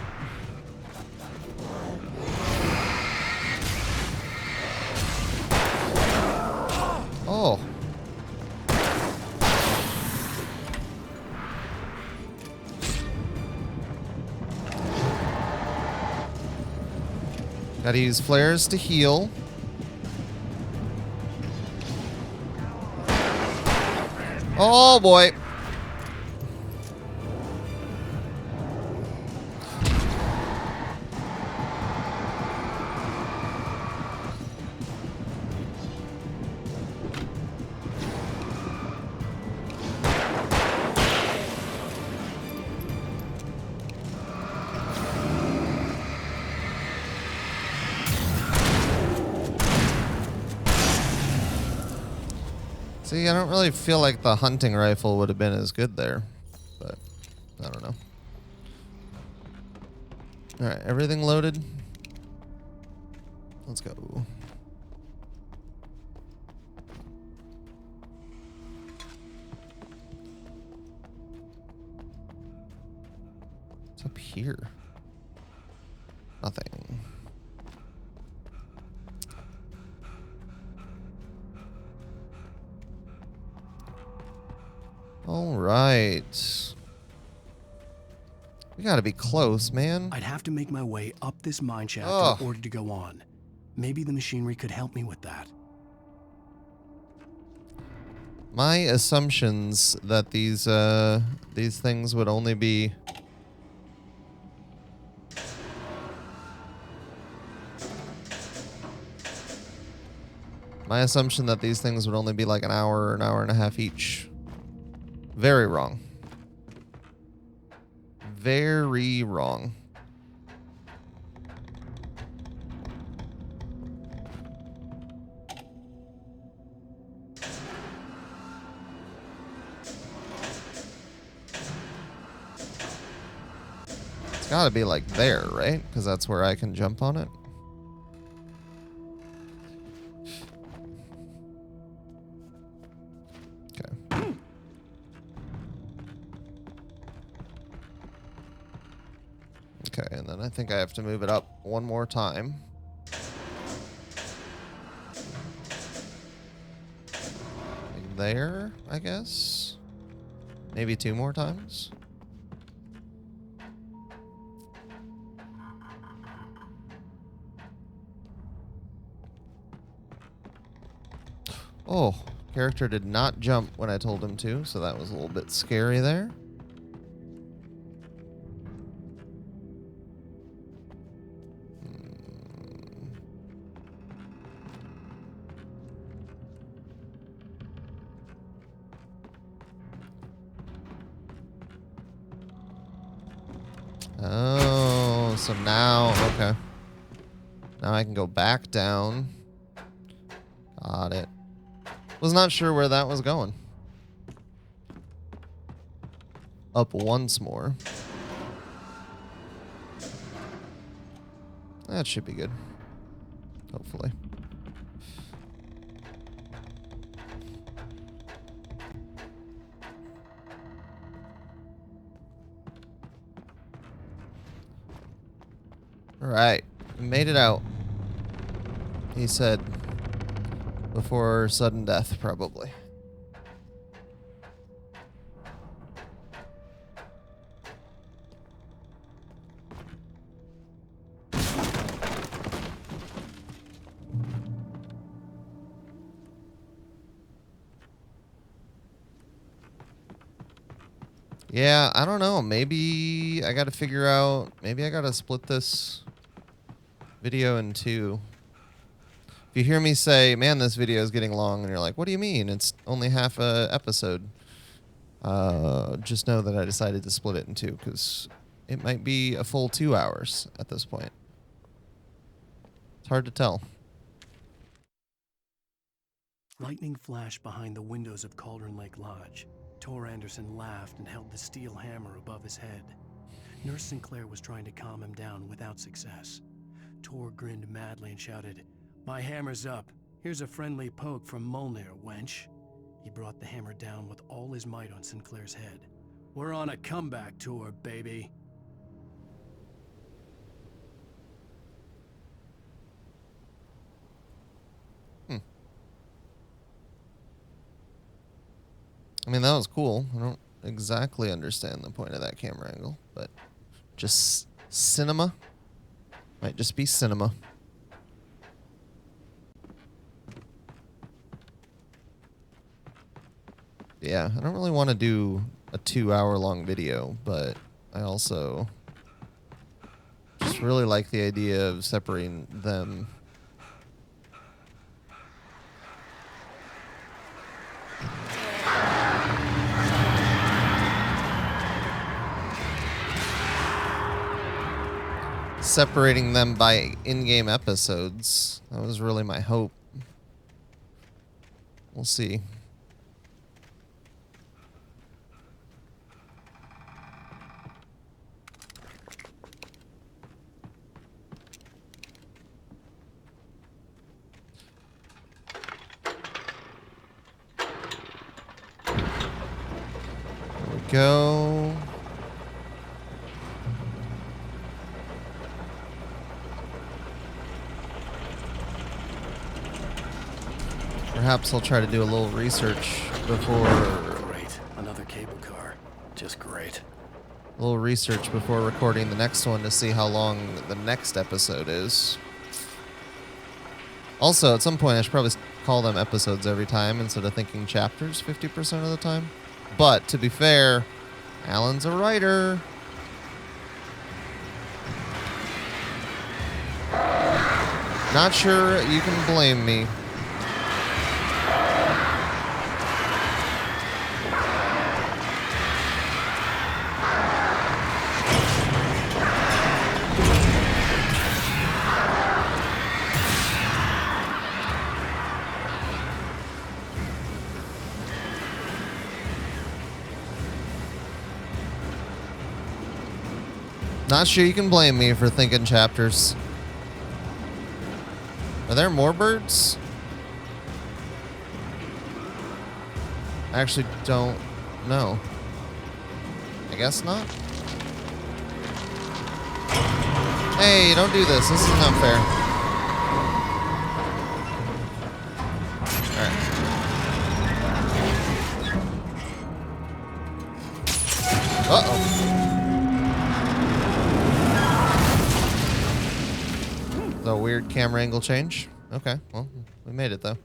Oh. Gotta use flares to heal. Oh boy. See, I don't really feel like the hunting rifle would have been as good there, but I don't know. All right, everything loaded. Let's go. What's up here? Nothing. All right. We gotta be close, man. I'd have to make my way up this mine shaft in order to go on. Maybe the machinery could help me with that. My assumptions that these things would only be... My assumption that these things would only be like an hour and a half each. Very wrong. Very wrong. It's gotta be like there, right? Because that's where I can jump on it. Okay, and then I think I have to move it up one more time. Like there, I guess. Maybe 2 more times. Oh, character did not jump when I told him to, so that was a little bit scary there. Oh, so now, okay. Now I can go back down. Got it. Was not sure where that was going. Up once more. That should be good. Hopefully. Alright. We made it out. He said before sudden death, probably. Yeah, I don't know. Maybe I got to figure out... Maybe I got to split this video in two. If you hear me say, man, this video is getting long, and you're like, what do you mean? It's only half a episode. Just know that I decided to split it in two, because it might be a full 2 hours at this point. It's hard to tell. Lightning flashed behind the windows of Cauldron Lake Lodge. Tor Anderson laughed and held the steel hammer above his head. Nurse Sinclair was trying to calm him down without success. Tor grinned madly and shouted, "My hammer's up. Here's a friendly poke from Molnir, wench." He brought the hammer down with all his might on Sinclair's head. "We're on a comeback tour, baby." I mean, that was cool. I don't exactly understand the point of that camera angle, but just cinema. Might just be cinema. Yeah, I don't really want to do a 2 hour long video, but I also just really like the idea of separating them. Separating them by in-game episodes. That was really my hope. We'll see. There we go. Perhaps I'll try to do a little research before... Great. Another cable car. Just great. A little research before recording the next one to see how long the next episode is. Also, at some point, I should probably call them episodes every time instead of thinking chapters 50% of the time. But, to be fair, Alan's a writer. Not sure you can blame me. Not sure you can blame me for thinking chapters. Are there more birds? I actually don't know. I guess not. Hey, don't do this. This is not fair. Alright. Uh-oh. The weird camera angle change. Okay, well, we made it though.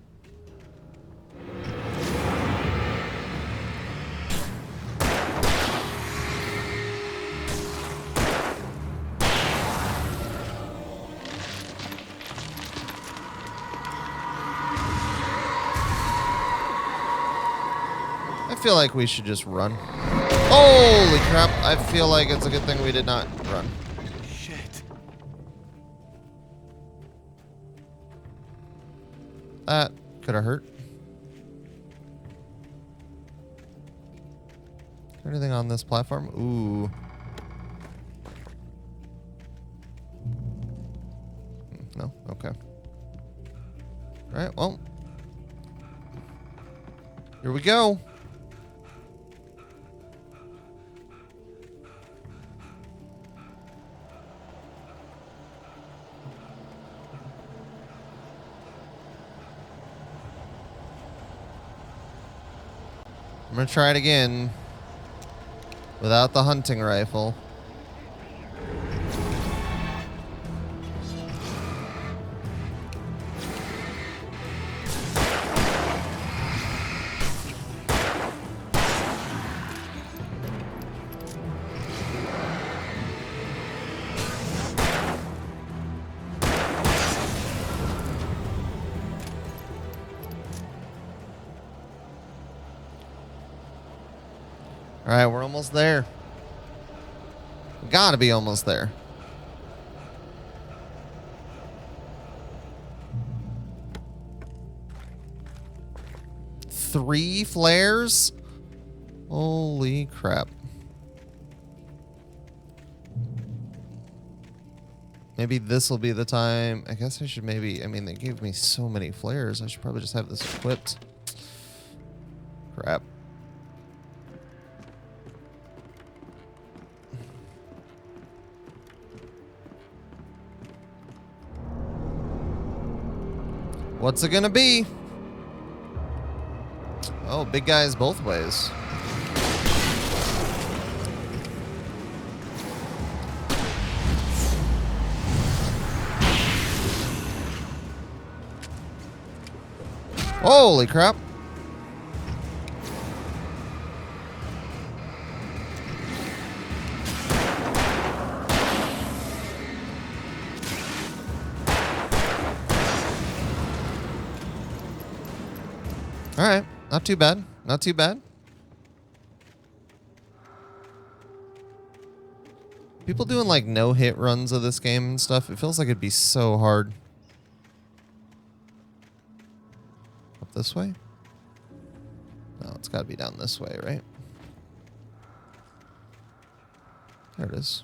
feel like we should just run. Holy crap. I feel like it's a good thing we did not run. Shit. That could have hurt. Is there anything on this platform? Ooh. No? Okay. Alright, well. Here we go. I'm gonna try it again without the hunting rifle. All right, we're almost there. Gotta be almost there. Three flares? Holy crap. Maybe this will be the time. I guess I should maybe, I mean, they gave me so many flares. I should probably just have this equipped. Crap. What's it gonna be? Oh, big guys both ways. Holy crap. All right, not too bad. Not too bad. People doing like no-hit runs of this game and stuff, it feels like it'd be so hard. Up this way? No, it's got to be down this way, right? There it is.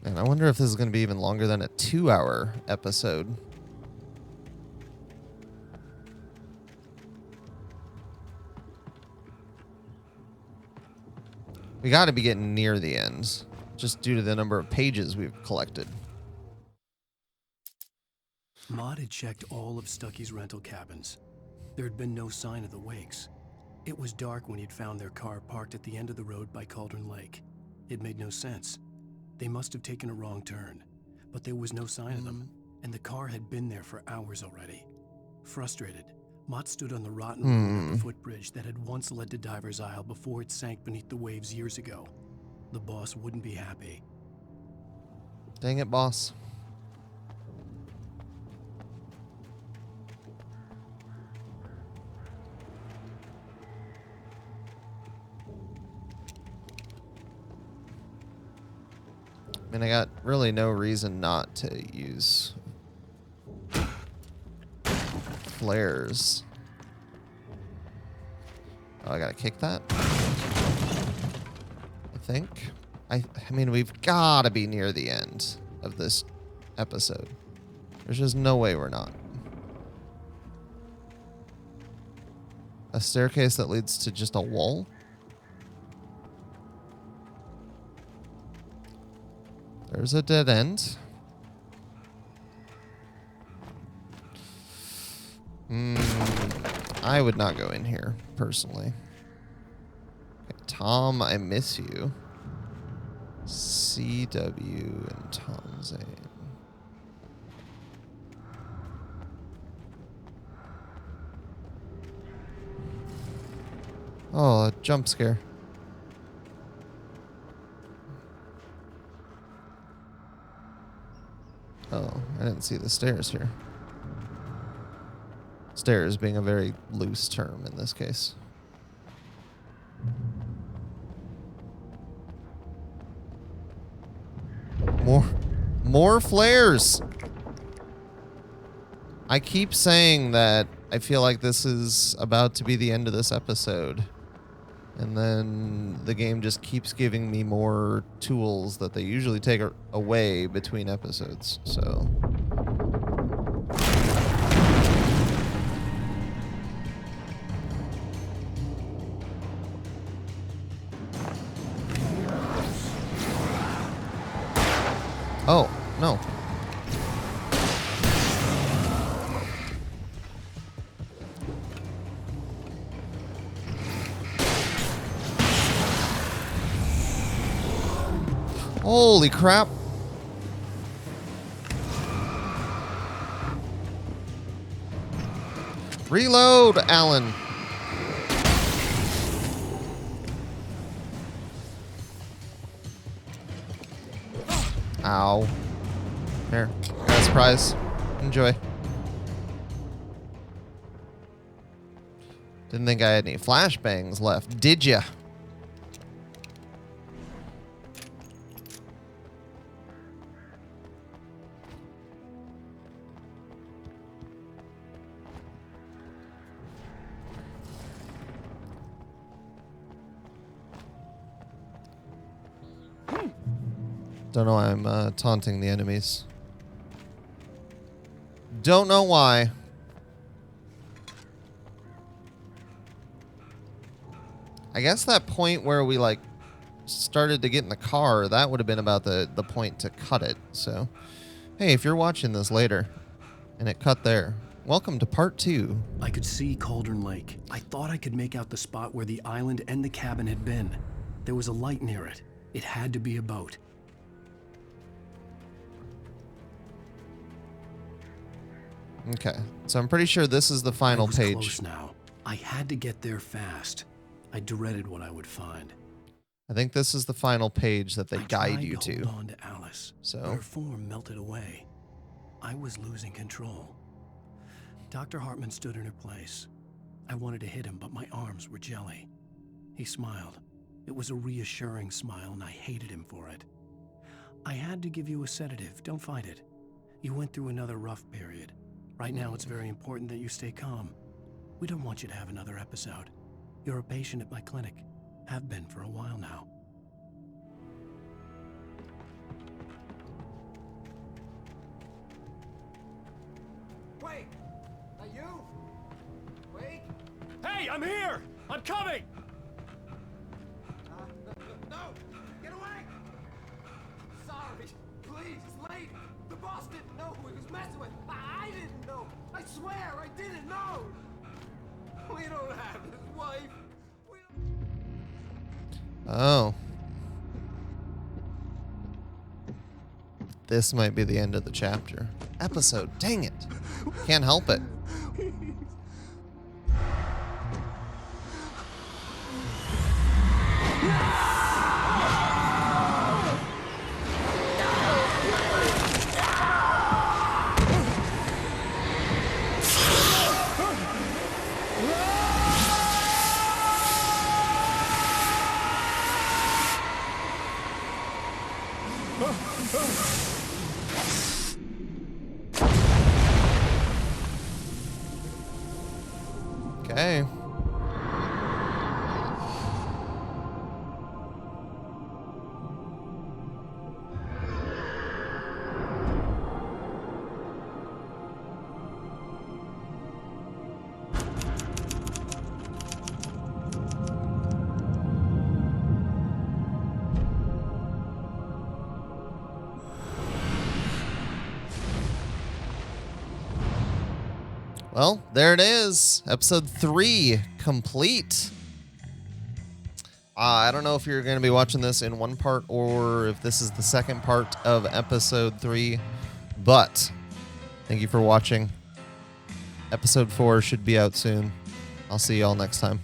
And I wonder if this is going to be even longer than a 2-hour episode. We got to be getting near the end, just due to the number of pages we've collected. Maud had checked all of Stucky's rental cabins. There had been no sign of the Wakes. It was dark when he'd found their car parked at the end of the road by Cauldron Lake. It made no sense. They must have taken a wrong turn, but there was no sign of them, and the car had been there for hours already. Frustrated, Mott stood on the rotten road at the footbridge that had once led to Diver's Isle before it sank beneath the waves years ago. The boss wouldn't be happy. Dang it, boss. I mean, I got really no reason not to use flares. Oh, I gotta kick that? I think. I mean, we've gotta be near the end of this episode. There's just no way we're not. A staircase that leads to just a wall? There's a dead end. I would not go in here, personally. Okay, Tom, I miss you. CW and Tom Zane. Oh, a jump scare. Oh, I didn't see the stairs here. Stairs being a very loose term in this case. More flares. I keep saying that I feel like this is about to be the end of this episode. And then the game just keeps giving me more tools that they usually take away between episodes. So oh, no. Holy crap. Reload, Alan. Ow. Here, got a surprise. Enjoy. Didn't think I had any flashbangs left, did ya? Don't know why I'm taunting the enemies. Don't know why. I guess that point where we like started to get in the car, that would have been about the point to cut it. So, hey, if you're watching this later and it cut there, welcome to part 2. I could see Cauldron Lake. I thought I could make out the spot where the island and the cabin had been. There was a light near it. It had to be a boat. Okay, so I'm pretty sure this is the final page. Close now. I had to get there fast. I dreaded what I would find. I think this is the final page that they guide you to. Hold on to Alice. So her form melted away. I was losing control. Dr. Hartman stood in her place. I wanted to hit him, but my arms were jelly. He smiled. It was a reassuring smile, and I hated him for it. I had to give you a sedative. Don't fight it. You went through another rough period. Right now, it's very important that you stay calm. We don't want you to have another episode. You're a patient at my clinic. Have been for a while now. Wait! Are you? Wait! Hey, I'm here! I'm coming! No! Get away! Sorry. Please, it's late. The boss didn't know who he was messing with. I didn't know. I swear I didn't know. We don't have his wife. Oh. This might be the end of the chapter. Episode. Dang it. Can't help it. Okay. Well, there it is. Episode 3 complete. I don't know if you're going to be watching this in one part or if this is the second part of episode 3, but thank you for watching. Episode 4 should be out soon. I'll see y'all next time.